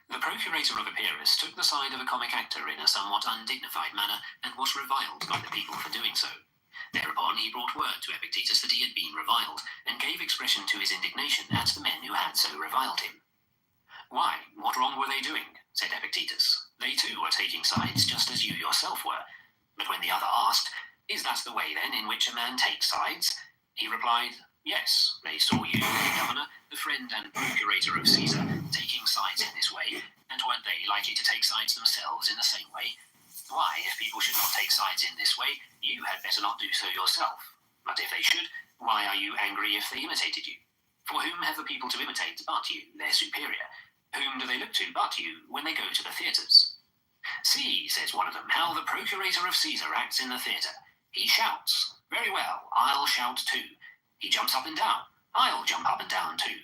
The procurator of Epirus took the side of a comic actor in a somewhat undignified manner, and was reviled by the people for doing so. Thereupon he brought word to Epictetus that he had been reviled, and gave expression to his indignation at the men who had so reviled him. Why, what wrong were they doing? Said Epictetus. They too were taking sides, just as you yourself were. But when the other asked, is that the way, then, in which a man takes sides? He replied, yes, they saw you, the governor, the friend and procurator of Caesar, taking sides in this way, and weren't they likely to take sides themselves in the same way? Why, if people should not take sides in this way, you had better not do so yourself. But if they should, why are you angry if they imitated you? For whom have the people to imitate but you, their superior? Whom do they look to but you when they go to the theatres? See, says one of them, how the procurator of Caesar acts in the theatre. He shouts, Very well, I'll shout too. He jumps up and down. I'll jump up and down too.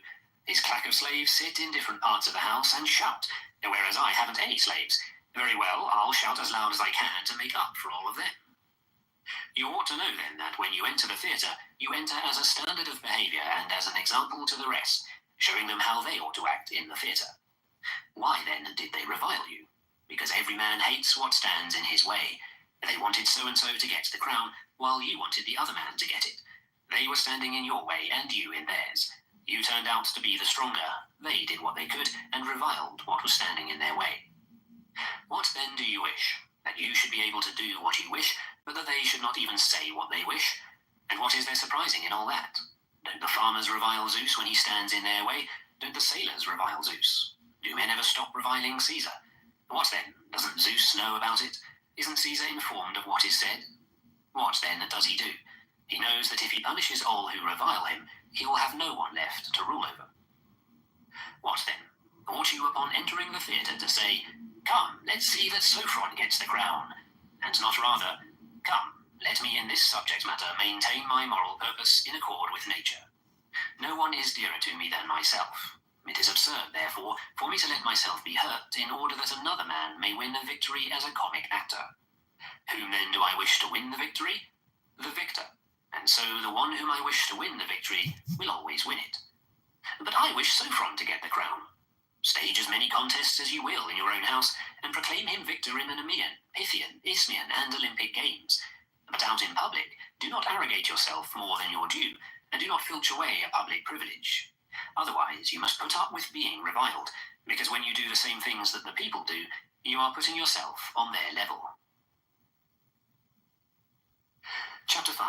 His clack of slaves sit in different parts of the house and shout, whereas I haven't any slaves. Very well, I'll shout as loud as I can to make up for all of them. You ought to know then that when you enter the theatre, you enter as a standard of behaviour and as an example to the rest, showing them how they ought to act in the theatre. Why then did they revile you? Because every man hates what stands in his way. They wanted so-and-so to get the crown, while you wanted the other man to get it. They were standing in your way and you in theirs. You turned out to be the stronger. They did what they could and reviled what was standing in their way. What then do you wish? That you should be able to do what you wish, but that they should not even say what they wish? And what is there surprising in all that? Don't the farmers revile Zeus when he stands in their way? Don't the sailors revile Zeus? Do men ever stop reviling Caesar? What then? Doesn't Zeus know about it? Isn't Caesar informed of what is said? What then does he do? He knows that if he punishes all who revile him, he will have no one left to rule over. What then? Ought you upon entering the theatre to say, "Come, let's see that Sophron gets the crown," and not rather, "Come, let me in this subject matter maintain my moral purpose in accord with nature. No one is dearer to me than myself. It is absurd, therefore, for me to let myself be hurt in order that another man may win a victory as a comic actor. Whom then do I wish to win the victory? The victor. And so the one whom I wish to win the victory will always win it. But I wish Sophron to get the crown. Stage as many contests as you will in your own house, and proclaim him victor in the Nemean, Pythian, Isthmian, and Olympic games. But out in public, do not arrogate yourself more than your due, and do not filch away a public privilege. Otherwise, you must put up with being reviled, because when you do the same things that the people do, you are putting yourself on their level. Chapter 5.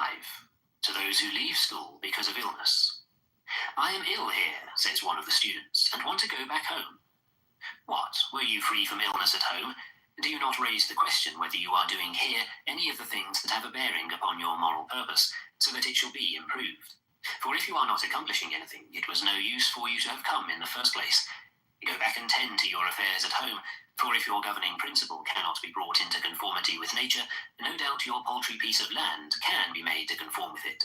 To those who leave school because of illness. I am ill here, says one of the students, and want to go back home. What, were you free from illness at home? Do you not raise the question whether you are doing here any of the things that have a bearing upon your moral purpose, so that it shall be improved? For if you are not accomplishing anything, it was no use for you to have come in the first place. Go back and tend to your affairs at home, for if your governing principle cannot be brought into conformity with nature, no doubt your paltry piece of land can be made to conform with it.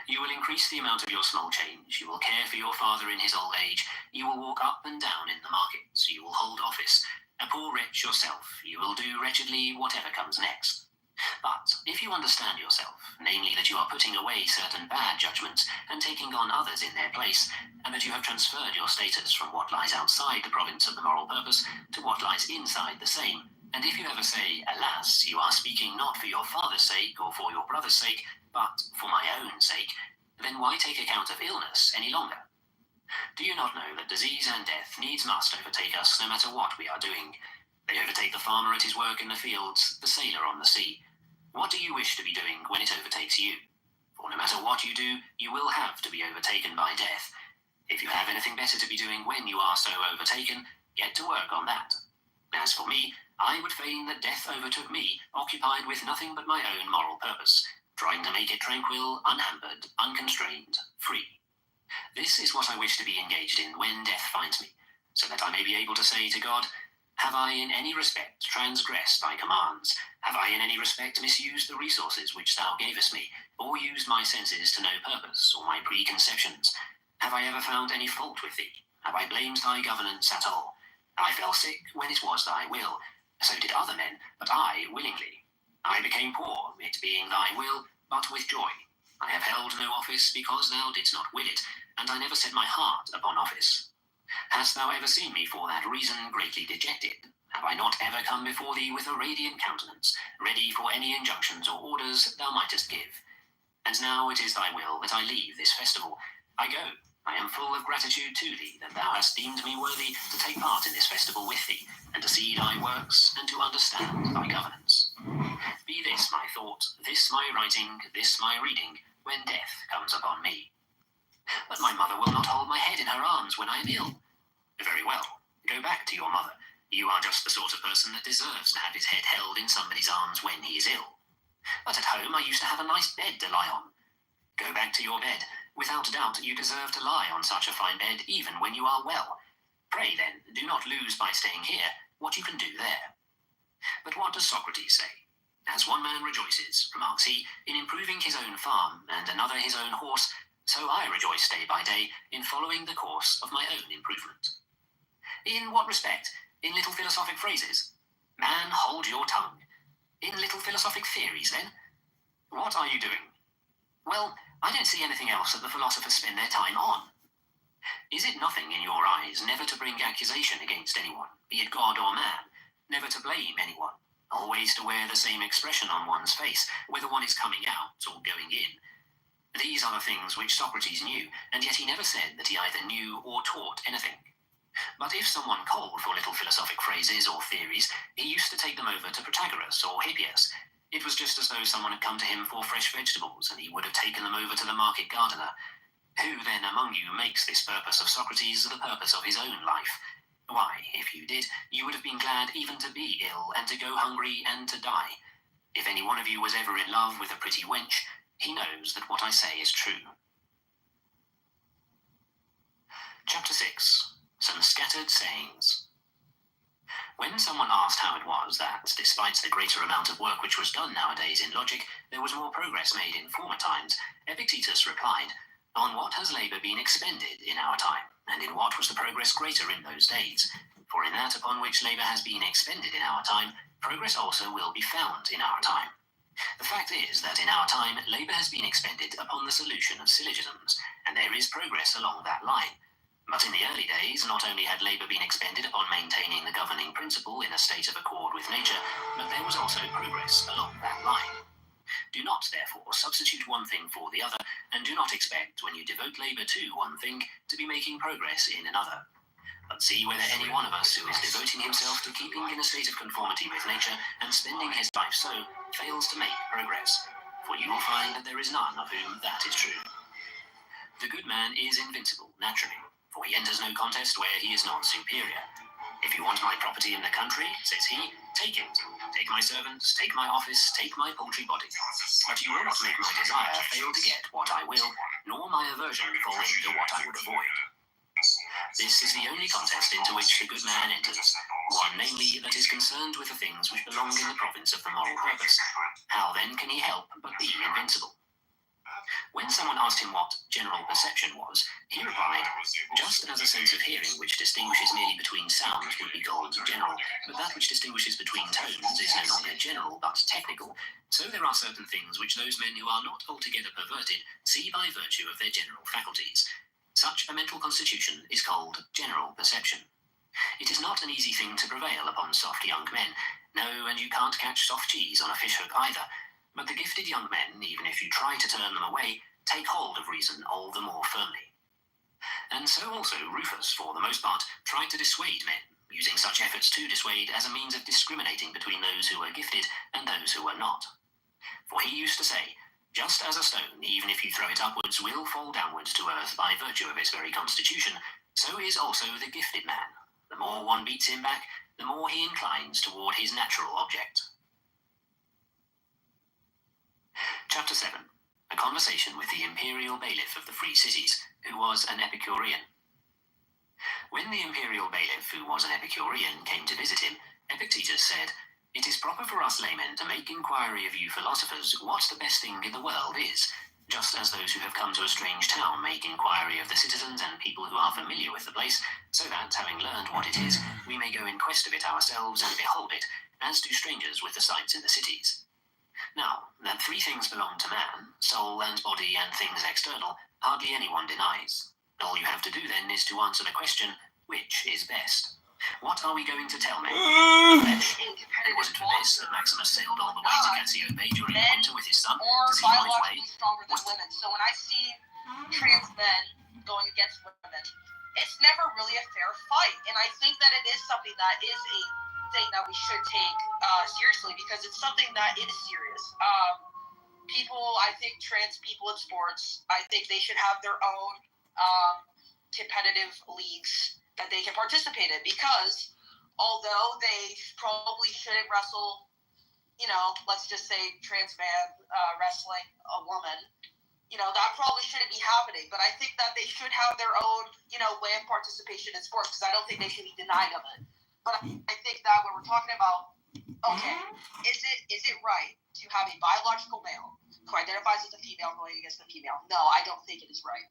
You will increase the amount of your small change, you will care for your father in his old age, you will walk up and down in the markets, you will hold office. A poor wretch yourself, you will do wretchedly whatever comes next. But if you understand yourself, namely that you are putting away certain bad judgments and taking on others in their place, and that you have transferred your status from what lies outside the province of the moral purpose to what lies inside the same, and if you ever say, "Alas, you are speaking not for your father's sake or for your brother's sake, but for my own sake," then why take account of illness any longer? Do you not know that disease and death needs must overtake us no matter what we are doing? They overtake the farmer at his work in the fields, the sailor on the sea. What do you wish to be doing when it overtakes you? For no matter what you do, you will have to be overtaken by death. If you have anything better to be doing when you are so overtaken, get to work on that. As for me, I would fain that death overtook me, occupied with nothing but my own moral purpose, trying to make it tranquil, unhampered, unconstrained, free. This is what I wish to be engaged in when death finds me, so that I may be able to say to God, "Have I in any respect transgressed thy commands? Have I in any respect misused the resources which thou gavest me, or used my senses to no purpose, or my preconceptions? Have I ever found any fault with thee? Have I blamed thy governance at all? I fell sick when it was thy will, so did other men, but I willingly. I became poor, it being thy will, but with joy. I have held no office because thou didst not will it, and I never set my heart upon office. Hast thou ever seen me for that reason greatly dejected? Have I not ever come before thee with a radiant countenance, ready for any injunctions or orders thou mightest give? And now it is thy will that I leave this festival. I go. I am full of gratitude to thee that thou hast deemed me worthy to take part in this festival with thee, and to see thy works, and to understand thy governance. Be this my thought, this my writing, this my reading, when death comes upon me. But my mother will not hold my head in her arms when I am ill. Very well, go back to your mother. You are just the sort of person that deserves to have his head held in somebody's arms when he is ill. But at home I used to have a nice bed to lie on. Go back to your bed. Without doubt you deserve to lie on such a fine bed even when you are well. Pray then, do not lose by staying here what you can do there. But what does Socrates say? As one man rejoices, remarks he, in improving his own farm and another his own horse, so I rejoice day by day in following the course of my own improvement. In what respect? In little philosophic phrases? Man, hold your tongue. In little philosophic theories, then? What are you doing? Well, I don't see anything else that the philosophers spend their time on. Is it nothing in your eyes never to bring accusation against anyone, be it God or man, never to blame anyone, always to wear the same expression on one's face, whether one is coming out or going in? These are the things which Socrates knew, and yet he never said that he either knew or taught anything. But if someone called for little philosophic phrases or theories, he used to take them over to Protagoras or Hippias. It was just as though someone had come to him for fresh vegetables, and he would have taken them over to the market gardener. Who then among you makes this purpose of Socrates the purpose of his own life? Why, if you did, you would have been glad even to be ill, and to go hungry, and to die. If any one of you was ever in love with a pretty wench, he knows that what I say is true. Chapter 6. Some Scattered Sayings. When someone asked how it was that, despite the greater amount of work which was done nowadays in logic, there was more progress made in former times, Epictetus replied, "On what has labour been expended in our time, and in what was the progress greater in those days? For in that upon which labour has been expended in our time, progress also will be found in our time. The fact is that in our time labour has been expended upon the solution of syllogisms, and there is progress along that line. But in the early days, not only had labour been expended upon maintaining the governing principle in a state of accord with nature, but there was also progress along that line. Do not, therefore, substitute one thing for the other, and do not expect, when you devote labour to one thing, to be making progress in another. But see whether any one of us who is devoting himself to keeping in a state of conformity with nature and spending his life so, fails to make progress, for you will find that there is none of whom that is true. The good man is invincible, naturally, for he enters no contest where he is not superior. If you want my property in the country, says he, take it. Take my servants, take my office, take my paltry body. But you will not make my desire fail to get what I will, nor my aversion fall into what I would avoid. This is the only contest into which the good man enters, one, namely, that is concerned with the things which belong in the province of the moral purpose. How then can he help but be invincible? When someone asked him what general perception was, he replied, just as a sense of hearing which distinguishes merely between sounds would be called general, but that which distinguishes between tones is no longer general but technical, so there are certain things which those men who are not altogether perverted see by virtue of their general faculties. Such a mental constitution is called general perception. It is not an easy thing to prevail upon soft young men. No, and you can't catch soft cheese on a fishhook either. But the gifted young men, even if you try to turn them away, take hold of reason all the more firmly. And so also Rufus, for the most part, tried to dissuade men, using such efforts to dissuade as a means of discriminating between those who were gifted and those who were not. For he used to say, just as a stone, even if you throw it upwards, will fall downwards to earth by virtue of its very constitution, so is also the gifted man. The more one beats him back, the more he inclines toward his natural object. Chapter 7. A conversation with the imperial bailiff of the free cities, who was an Epicurean. When the imperial bailiff, who was an Epicurean, came to visit him, Epictetus said, "It is proper for us laymen to make inquiry of you philosophers what the best thing in the world is, just as those who have come to a strange town make inquiry of the citizens and people who are familiar with the place, so that, having learned what it is, we may go in quest of it ourselves and behold it, as do strangers with the sights in the cities. Now, that three things belong to man, soul and body and things external, hardly anyone denies. All you have to do then is to answer the question, which is best? What are we going to tell men? Flesh. And was it for this that Maximus sailed all the way to Cassiope during the winter with his son, or to see how his way? biologically stronger than women. So when I see trans men going against women, it's never really a fair fight. And I think that it is something that is a thing that we should take seriously, because it's something that is serious. I think trans people in sports, I think they should have their own competitive leagues that they can participate in, because although they probably shouldn't wrestle, let's just say trans man wrestling a woman, that probably shouldn't be happening. But I think that they should have their own, way of participation in sports, because I don't think they should be denied of it. But I think that when we're talking about Okay, is it right to have a biological male who identifies as a female going against a female? No, I don't think it is right.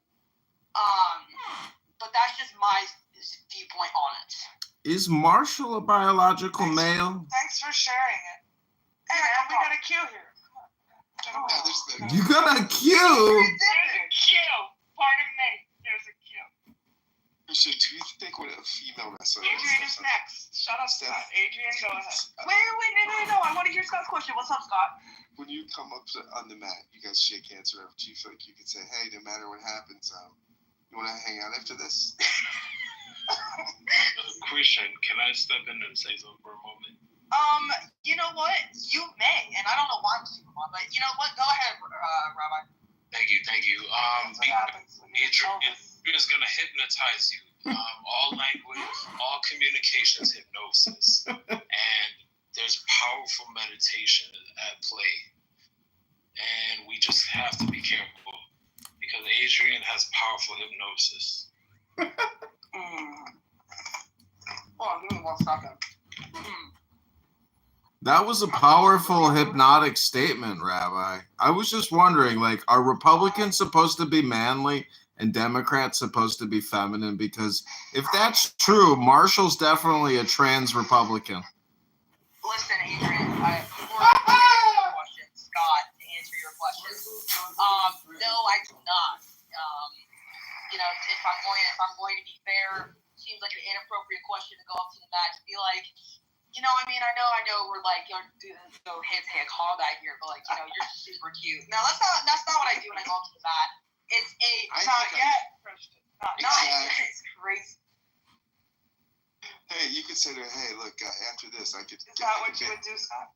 But that's just my viewpoint on it. Is Marshall a biological male? Thanks for sharing it. Hey, man, we got a queue here. You got a cue? There's a queue. Pardon me. There's a queue. Christian, do you think what a female wrestler Adrian is next. Shut up, Steph. Scott. Adrian, go ahead. Wait, no. I want to hear Scott's question. What's up, Scott? When you come up on the mat, you guys shake hands or whatever, do you feel like you could say, hey, no matter what happens, you want to hang out after this? Christian, can I step in and say something for a moment? You know what? You may, and I don't know why I'm Superman, but you know what? Go ahead, Rabbi. Thank you. That's what happens when you're Adrian's gonna hypnotize you. All language, all communications, hypnosis, and there's powerful meditation at play, and we just have to be careful because Adrian has powerful hypnosis. Hold on, give me 1 second. That was a powerful hypnotic statement, Rabbi. I was just wondering, like, are Republicans supposed to be manly and Democrats supposed to be feminine? Because if that's true, Marshall's definitely a trans Republican. Listen, Adrian, before I answer your question, Scott, to answer your question, no, I do not. You know, if I'm going to be fair, seems like an inappropriate question to go up to the mat to be like, you know, I mean, I know we're like, you know, hand-to-hand combat here, but like, you know, you're super cute. No, that's not what I do when I go up to the mat. It's Not yet, Christian. Not yet. yet. It's crazy. Hey, you could say to her, hey, look, after this, I could. Is that what you would do, Scott?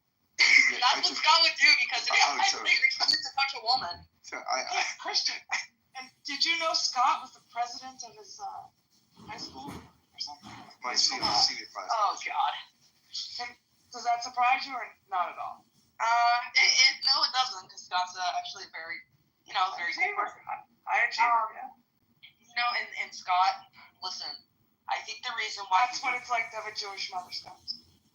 That's what Scott would do because it is Oh, my sorry. favorite excuse to touch a woman. So Hey, Christian. And did you know Scott was the president of his high school or something? my senior class. Oh God. Does that surprise you or not at all? No, it doesn't, because Scott's actually very good person. I achiever, yeah. You know, and Scott, listen, I think the reason why That's what it's like to have a Jewish mother, Scott.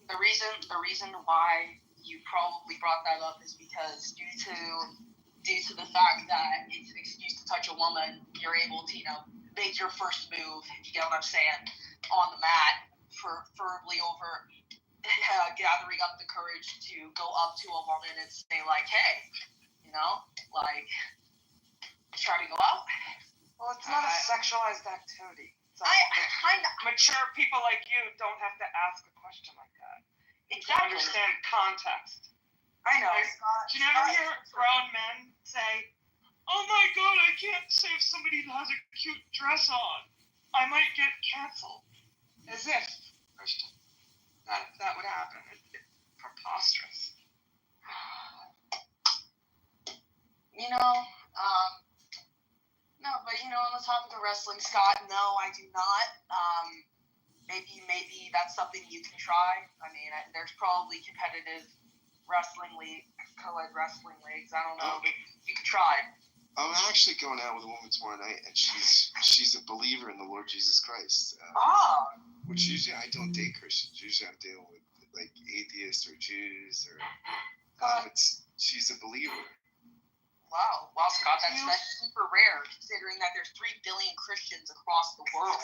the reason why you probably brought that up is because due to the fact that it's an excuse to touch a woman, you're able to, you know, make your first move, if you get what I'm saying, on the mat, preferably over gathering up the courage to go up to a woman and say, like, hey, you know, like, try to go out. Well, it's not a sexualized activity. So I mature people like you don't have to ask a question like that. You can exactly. understand context. I know. Like, do you never hear grown men say, oh my God, I can't save somebody who has a cute dress on. I might get canceled. As if, Christian, that would happen. It's preposterous. You know, no, but you know, on the topic of wrestling, Scott, no, I do not. Maybe that's something you can try. I mean, there's probably competitive wrestling league, co-ed wrestling leagues. I don't know, but you could try. I'm actually going out with a woman tomorrow night, and she's a believer in the Lord Jesus Christ. Which usually I don't date Christians. Usually I'm dealing with like atheists or Jews or. She's a believer. Wow, Scott, that's super rare considering that there's 3 billion Christians across the world.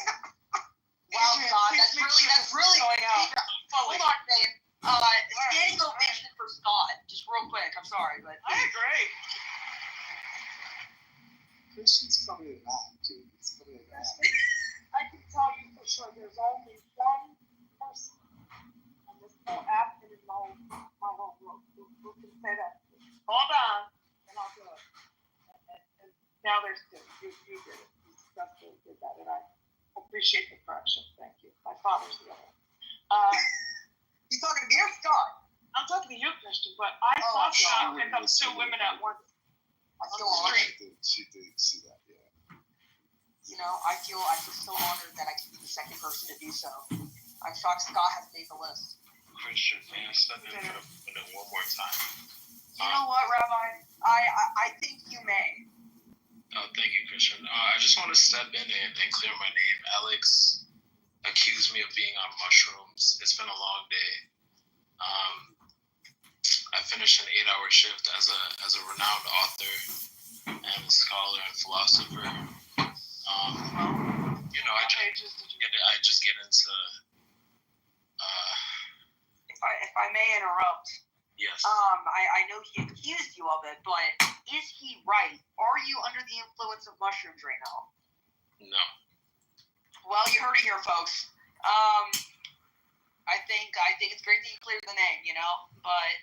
Wow, Scott, that's really going out. Hold on, Dave. Standing ovation for Scott, just real quick. I'm sorry, but I agree. Christian's probably not, dude. It's probably not. I can tell you for sure there's only one person on this whole app and in my whole world who can say that. Hold on, and I'll do it. And now there's 2. You did it. You successfully did that, and I appreciate the correction. Thank you. My father's the other. you talking to me or Scott? I'm talking to you, Christian, but I thought Scott picked up 2 women at once. I feel Oh, honored. she did see that, yeah. You know, I feel so honored that I can be the second person to do so. I'm shocked Scott has made the list. Christian, may I step in for a minute one more time? You know what, Rabbi? I think you may. Thank you, Christian. I just want to step in and clear my name. Alex accused me of being on mushrooms. It's been a long day. finished an 8-hour shift as a renowned author and scholar and philosopher. I just get into. If I may interrupt. Yes. I know he accused you of it, but is he right? Are you under the influence of mushrooms right now? No. Well, you heard it here, folks. I think it's great that you cleared the name, but.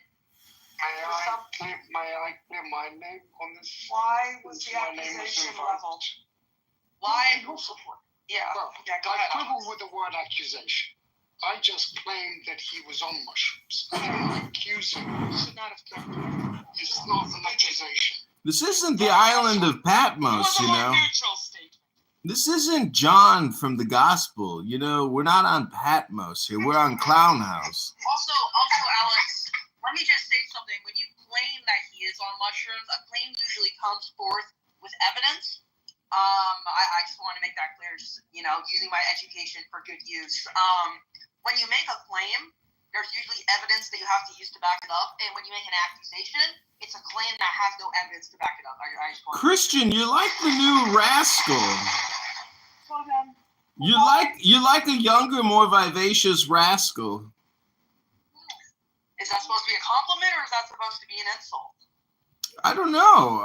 May I clear my name on this? Why was the accusation leveled? Why? Yeah. Well, go I ahead. quibble with the word accusation. I just claimed that he was on mushrooms. I didn't accuse him. Should not have kept him. It's not an accusation. This isn't the island of Patmos, It was a more neutral statement. This isn't John from the Gospel. We're not on Patmos here. We're on Clown House. Also, Alex, let me just say something. When you claim that he is on mushrooms, a claim usually comes forth with evidence. I just want to make that clear. Just, using my education for good use. When you make a claim, there's usually evidence that you have to use to back it up. And when you make an accusation, it's a claim that has no evidence to back it up. Christian, you like the new Rascal. So then, You like a younger, more vivacious Rascal. is that supposed to be a compliment or is that supposed to be an insult? I don't know.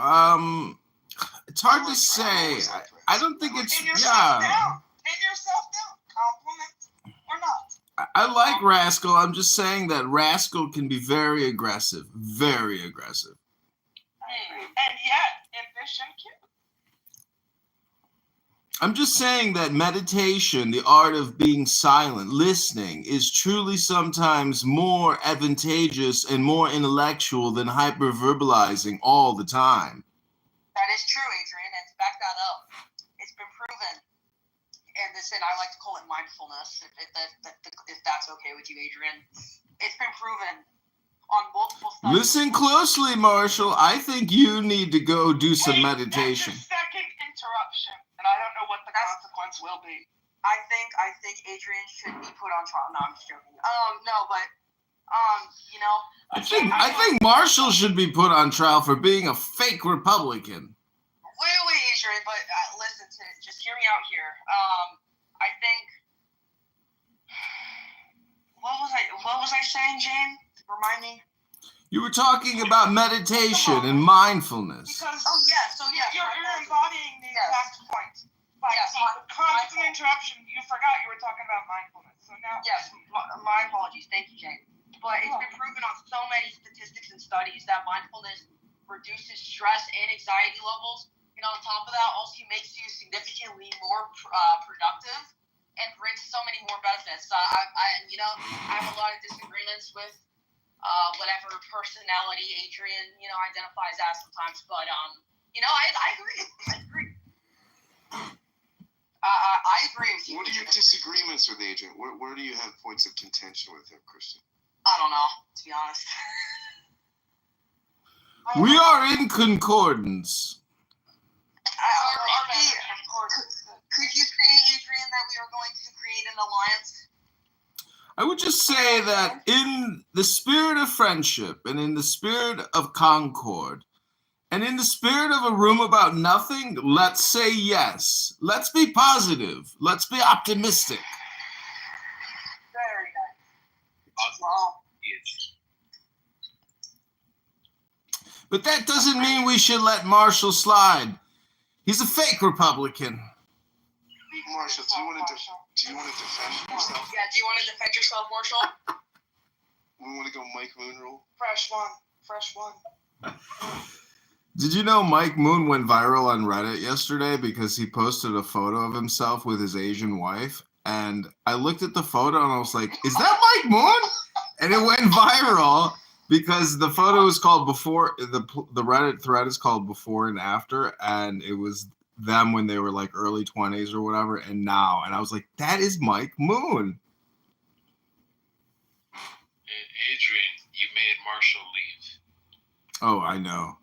It's hard to say. I don't think it's Pin yourself down. Compliment or not. I like Rascal. I'm just saying that Rascal can be very aggressive. Very aggressive. And yet, ambition cute. I'm just saying that meditation, the art of being silent, listening, is truly sometimes more advantageous and more intellectual than hyperverbalizing all the time. That is true, Adrian, and to back that up, it's been proven, and I like to call it mindfulness, if that's okay with you, Adrian. It's been proven on multiple studies. Listen closely, Marshall. I think you need to go do some meditation. That's your second interruption, and I don't know what the consequence will be. I think Adrian should be put on trial. No, I'm just joking. I think Marshall should be put on trial for being a fake Republican. Wait, Adrian, but listen to it. Just hear me out here. I think. What was I saying, Jane? Remind me. You were talking about meditation and mindfulness. Because you're embodying the exact point. But constant interruption, you forgot you were talking about mindfulness. So now. Yes, my apologies. Thank you, Jane. But it's been proven on so many statistics and studies that mindfulness reduces stress and anxiety levels. And on top of that, also makes you significantly more productive and brings so many more benefits. I have a lot of disagreements with whatever personality Adrian, identifies as sometimes. But, I agree. I agree with you. What are your disagreements with Adrian? Where do you have points of contention with him, Christian? I don't know, to be honest. We are in concordance. Could you say, Adrian, that we are going to create an alliance? I would just say that in the spirit of friendship and in the spirit of concord and in the spirit of a room about nothing, let's say yes. Let's be positive. Let's be optimistic. Very nice. But that doesn't mean we should let Marshall slide. He's a fake Republican. Marshall, do you want to defend yourself? Yeah, do you want to defend yourself, Marshall? We want to go Mike Moon rule? Fresh one. Did you know Mike Moon went viral on Reddit yesterday because he posted a photo of himself with his Asian wife? And I looked at the photo and I was like, is that Mike Moon? And it went viral because the photo is called before, the Reddit thread is called before and after, and it was them when they were like early 20s or whatever, and now. And I was like, that is Mike Moon. Adrian, you made Marshall leave. Oh, I know.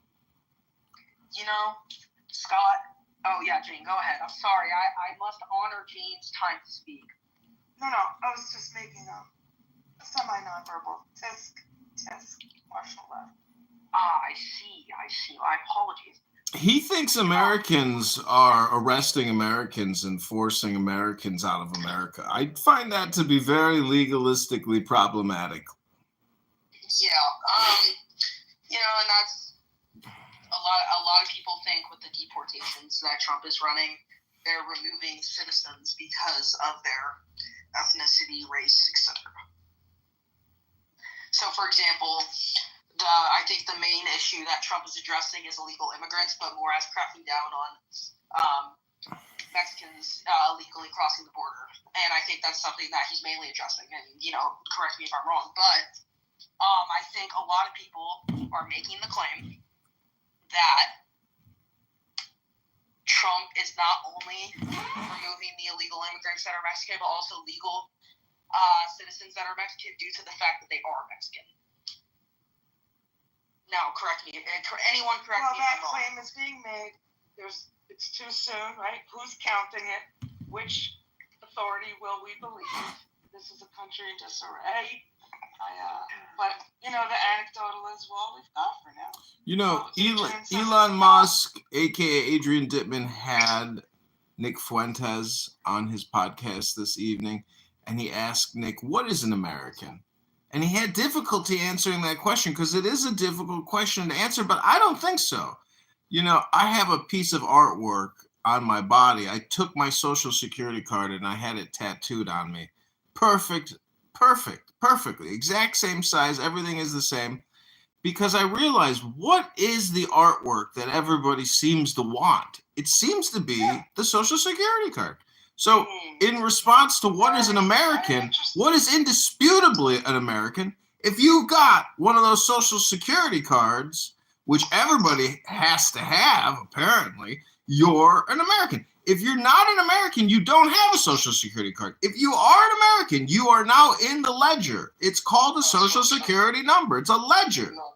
Scott. Oh, yeah, Jane, go ahead. I'm sorry. I must honor Jane's time to speak. No, I was just making a semi-nonverbal Says Marshall left. I see. My apologies. He thinks Americans are arresting Americans and forcing Americans out of America. I find that to be very legalistically problematic. Yeah, and that's a lot of people think with the deportations that Trump is running, they're removing citizens because of their ethnicity, race, etc. So, for example, I think the main issue that Trump is addressing is illegal immigrants, but more as cracking down on Mexicans illegally crossing the border. And I think that's something that he's mainly addressing. And, correct me if I'm wrong, but I think a lot of people are making the claim that Trump is not only removing the illegal immigrants that are Mexican, but also legal citizens that are Mexican due to the fact that they are Mexican. Now, correct me. Anyone correct me if I'm wrong. Well, that claim is being made. It's too soon, right? Who's counting it? Which authority will we believe? This is a country in disarray. But, the anecdotal is, well, we've got for now. Elon Musk, a.k.a. Adrian Dittman, had Nick Fuentes on his podcast this evening, and he asked Nick, what is an American? And he had difficulty answering that question because it is a difficult question to answer, but I don't think so. I have a piece of artwork on my body. I took my Social Security card and I had it tattooed on me. Perfectly. Exact same size. Everything is the same. Because I realized, what is the artwork that everybody seems to want? It seems to be the Social Security card. So in response to what is an American, what is indisputably an American, if you got one of those Social Security cards, which everybody has to have, apparently, you're an American. If you're not an American, you don't have a Social Security card. If you are an American, you are now in the ledger. It's called a Social Security number. It's a ledger. No,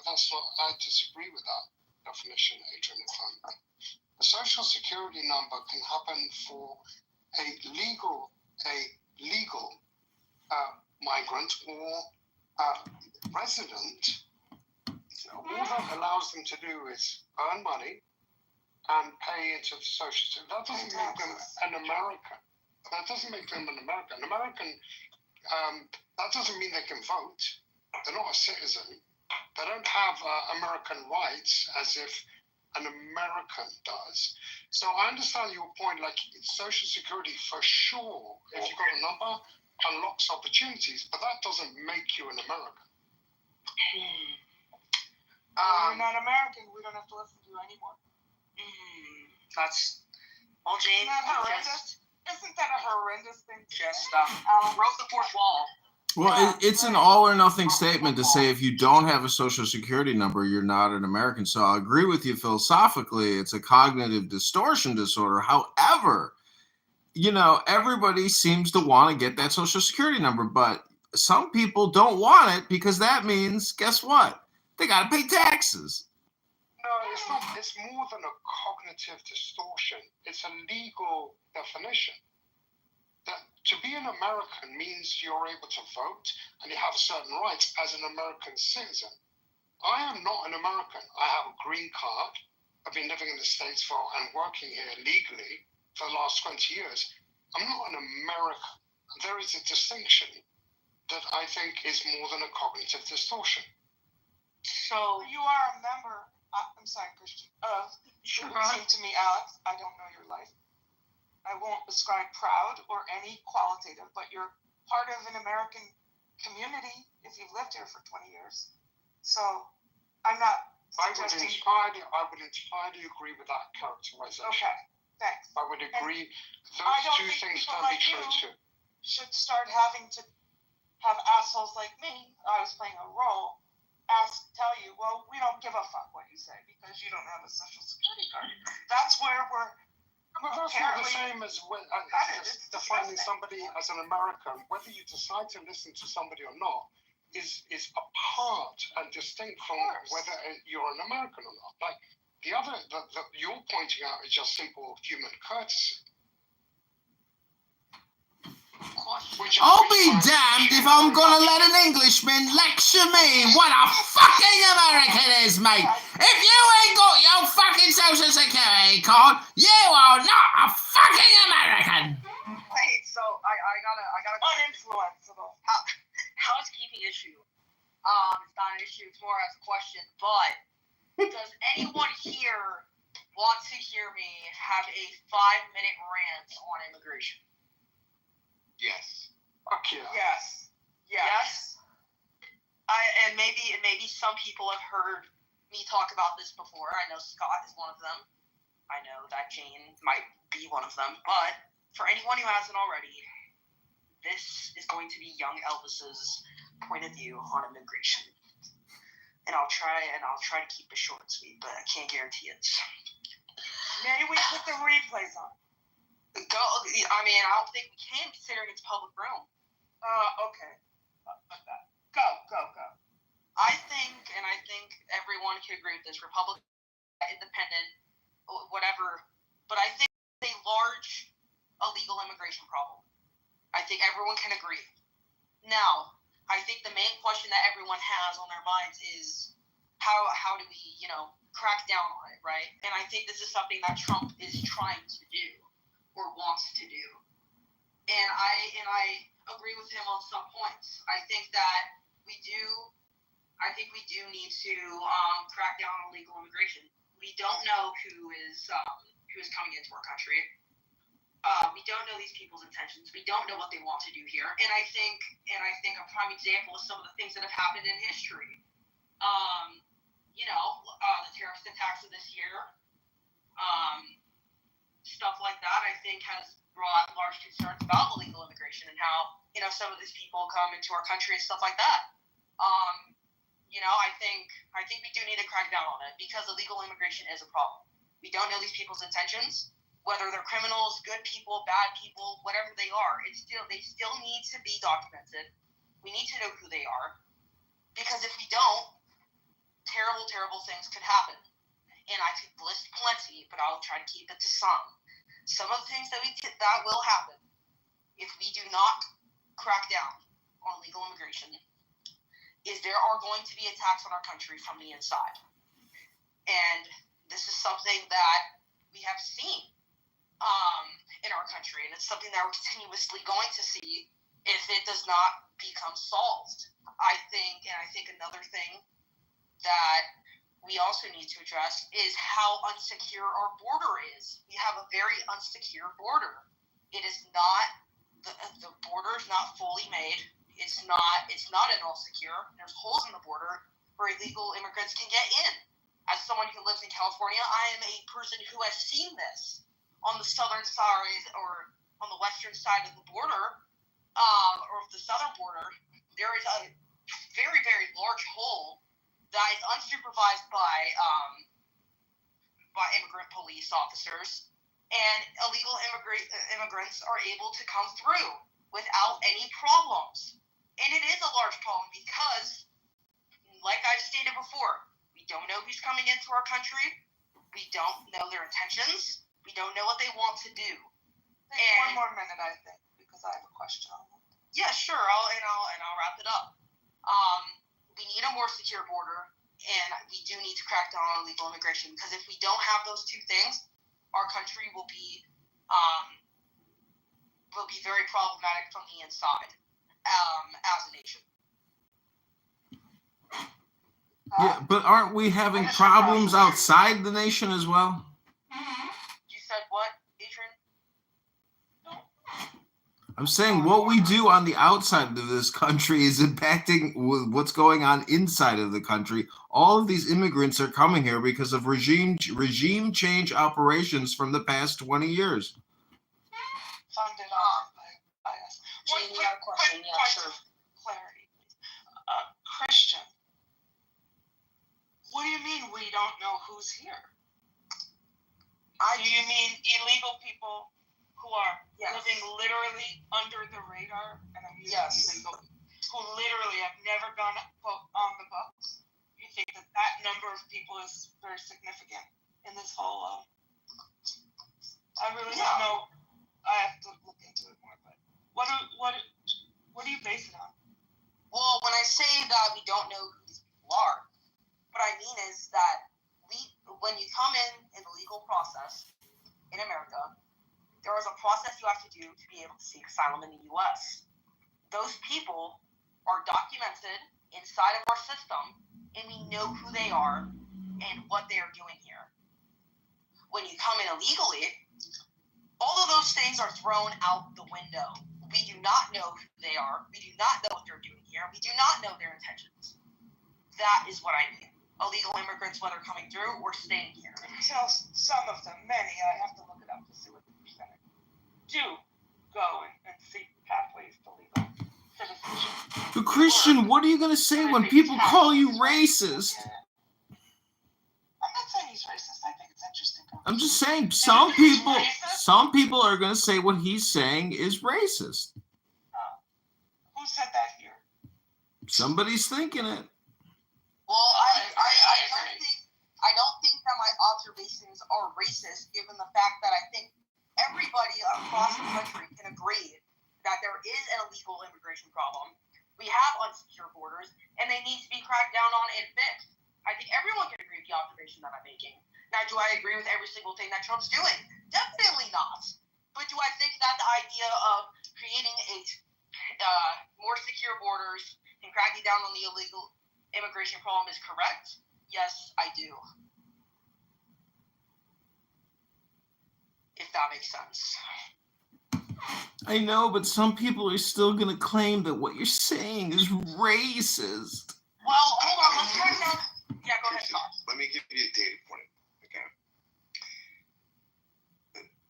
that's not. I disagree with that definition, Adrian. A Social Security number can happen for a legal migrant or resident. All that allows them to do is earn money and pay into the Social Security. That doesn't make them an American. That doesn't make them an American. An American, that doesn't mean they can vote. They're not a citizen. They don't have American rights as if an American does. So I understand your point, like Social Security for sure, if you've got a number, unlocks opportunities, but that doesn't make you an American. We're not American, we don't have to listen to you anymore. That's, well, Jane, Isn't that horrendous? Isn't that a horrendous thing? just broke the fourth wall. Well, it's an all or nothing statement to say if you don't have a Social Security number, you're not an American. So I agree with you philosophically. It's a cognitive distortion disorder. However, everybody seems to want to get that Social Security number, but some people don't want it because that means, guess what? They got to pay taxes. No, it's not. It's more than a cognitive distortion. It's a legal definition. That to be an American means you're able to vote and you have certain rights as an American citizen. I am not an American. I have a green card. I've been living in the States and working here legally for the last 20 years. I'm not an American. There is a distinction that I think is more than a cognitive distortion. So you are a member, I'm sorry, Christian, Sure. it seemed to me, Alex, I don't know your life. I won't ascribe proud or any qualitative, but you're part of an American community if you've lived here for 20 years. So I'm not suggesting... I would entirely agree with that characterization. Okay, thanks. I would agree. I Those don't two think things people can be like true you too. should start having to have assholes like me, I was playing a role, tell you, well, we don't give a fuck what you say because you don't have a Social Security card. That's where we're But that's not the same as defining somebody as an American. Whether you decide to listen to somebody or not is apart and distinct from whether you're an American or not. Like the other, you're pointing out is just simple human courtesy. Question. I'll be damned if I'm gonna let an Englishman lecture me what a fucking American is, mate. If you ain't got your fucking social security card, you are not a fucking American. Wait, so I got a Uninfluenceable. housekeeping issue. It's not an issue, it's more as a question, but does anyone here want to hear me have a 5-minute rant on immigration? Yes. Fuck yeah. Yes. And maybe some people have heard me talk about this before. I know Scott is one of them. I know that Jane might be one of them. But for anyone who hasn't already, this is going to be young Elvis's point of view on immigration. And I'll try to keep it short and sweet, but I can't guarantee it. Maybe we put the replays on. I don't think we can, considering it's public room. Okay. Go. I think everyone can agree with this. Republican, independent, whatever. But I think it's a large illegal immigration problem. I think everyone can agree. Now, I think the main question that everyone has on their minds is how do we, crack down on it, right? And I think this is something that Trump is trying to do or wants to do. And I agree with him on some points. I think we do need to crack down on illegal immigration. We don't know who is coming into our country. We don't know these people's intentions. We don't know what they want to do here. And I think a prime example is some of the things that have happened in history. The terrorist attacks of this year, stuff like that, I think has brought large concerns about illegal immigration and how, some of these people come into our country and stuff like that. I think we do need to crack down on it because illegal immigration is a problem. We don't know these people's intentions. Whether they're criminals, good people, bad people, whatever they are, they still need to be documented. We need to know who they are, because if we don't, terrible, terrible things could happen. And I could list plenty, but I'll try to keep it to some. Some of the things that will happen if we do not crack down on illegal immigration is there are going to be attacks on our country from the inside. And this is something that we have seen in our country, and it's something that we're continuously going to see if it does not become solved. I think another thing that we also need to address is how unsecure our border is. We have a very unsecure border. It is not, the border is not fully made. It's not at all secure. There's holes in the border where illegal immigrants can get in. As someone who lives in California, I am a person who has seen this on the southern side or on the western side of the border, or the southern border. There is a very, very large hole that is unsupervised by immigrant police officers, and illegal immigrants are able to come through without any problems. And it is a large problem because, like I've stated before, we don't know who's coming into our country. We don't know their intentions. We don't know what they want to do. One more minute, I think, because I have a question on that. Yeah, sure. I'll wrap it up. We need a more secure border, and we do need to crack down on illegal immigration, because if we don't have those two things, our country will be very problematic from the inside, as a nation. Yeah, but aren't we having problems outside the nation as well? You said what, Adrian? I'm saying what we do on the outside of this country is impacting what's going on inside of the country. All of these immigrants are coming here because of regime change operations from the past 20 years. Funded off by us. Jane, you have a question? Yeah, sure. Clarity, please. Christian, what do you mean we don't know who's here? Do you mean illegal people who are living literally under the radar? And I'm using illegal, who literally have never gone on the books? You think that number of people is very significant in this whole? I really don't know. I have to look into it more. But what? What do you base it on? Well, when I say that we don't know who these people are, what I mean is that when you come in the legal process in America, there is a process you have to do to be able to seek asylum in the U.S. Those people are documented inside of our system, and we know who they are and what they are doing here. When you come in illegally, all of those things are thrown out the window. We do not know who they are. We do not know what they're doing here. We do not know their intentions. That is what I mean. Illegal immigrants, whether coming through or staying here. Tell some of them, many, I have to look it up to see what they're saying, do go and seek pathways to legal citizenship. But Christian, what are you going to say when people call you racist? I'm not saying he's racist. I think it's interesting. I'm just saying some people are going to say what he's saying is racist. Who said that here? Somebody's thinking it. Well, I don't think that my observations are racist, given the fact that I think everybody across the country can agree that there is an illegal immigration problem. We have unsecure borders, and they need to be cracked down on and fixed. I think everyone can agree with the observation that I'm making. Now, do I agree with every single thing that Trump's doing? Definitely not. But do I think that the idea of creating more secure borders and cracking down on the illegal immigration problem is correct? Yes, I do. If that makes sense. I know, but some people are still going to claim that what you're saying is racist. Well, hold on. Let's try that. Yeah, go ahead, Scott. Let me give you a data point. Okay.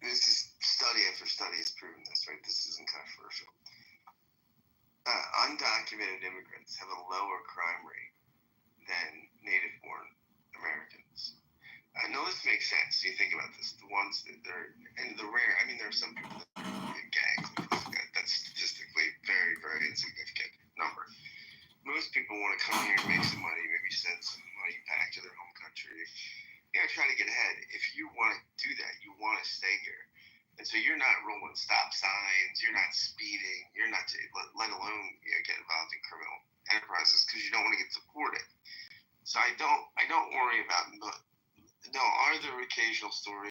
This is study after study has proven this, right? This isn't controversial. Undocumented immigrants have a lower crime rate than native-born Americans. I know this makes sense. You think about this. The ones that and the rare, I mean, there are some people that are in gangs. That's statistically very, very insignificant number. Most people want to come here and make some money, maybe send some money back to their home country. You gotta try to get ahead. If you want to do that, you want to stay here. And so you're not rolling stop signs, you're not speeding, you're not, let alone get involved in criminal enterprises because you don't want to get deported. So I don't worry about, are there occasional stories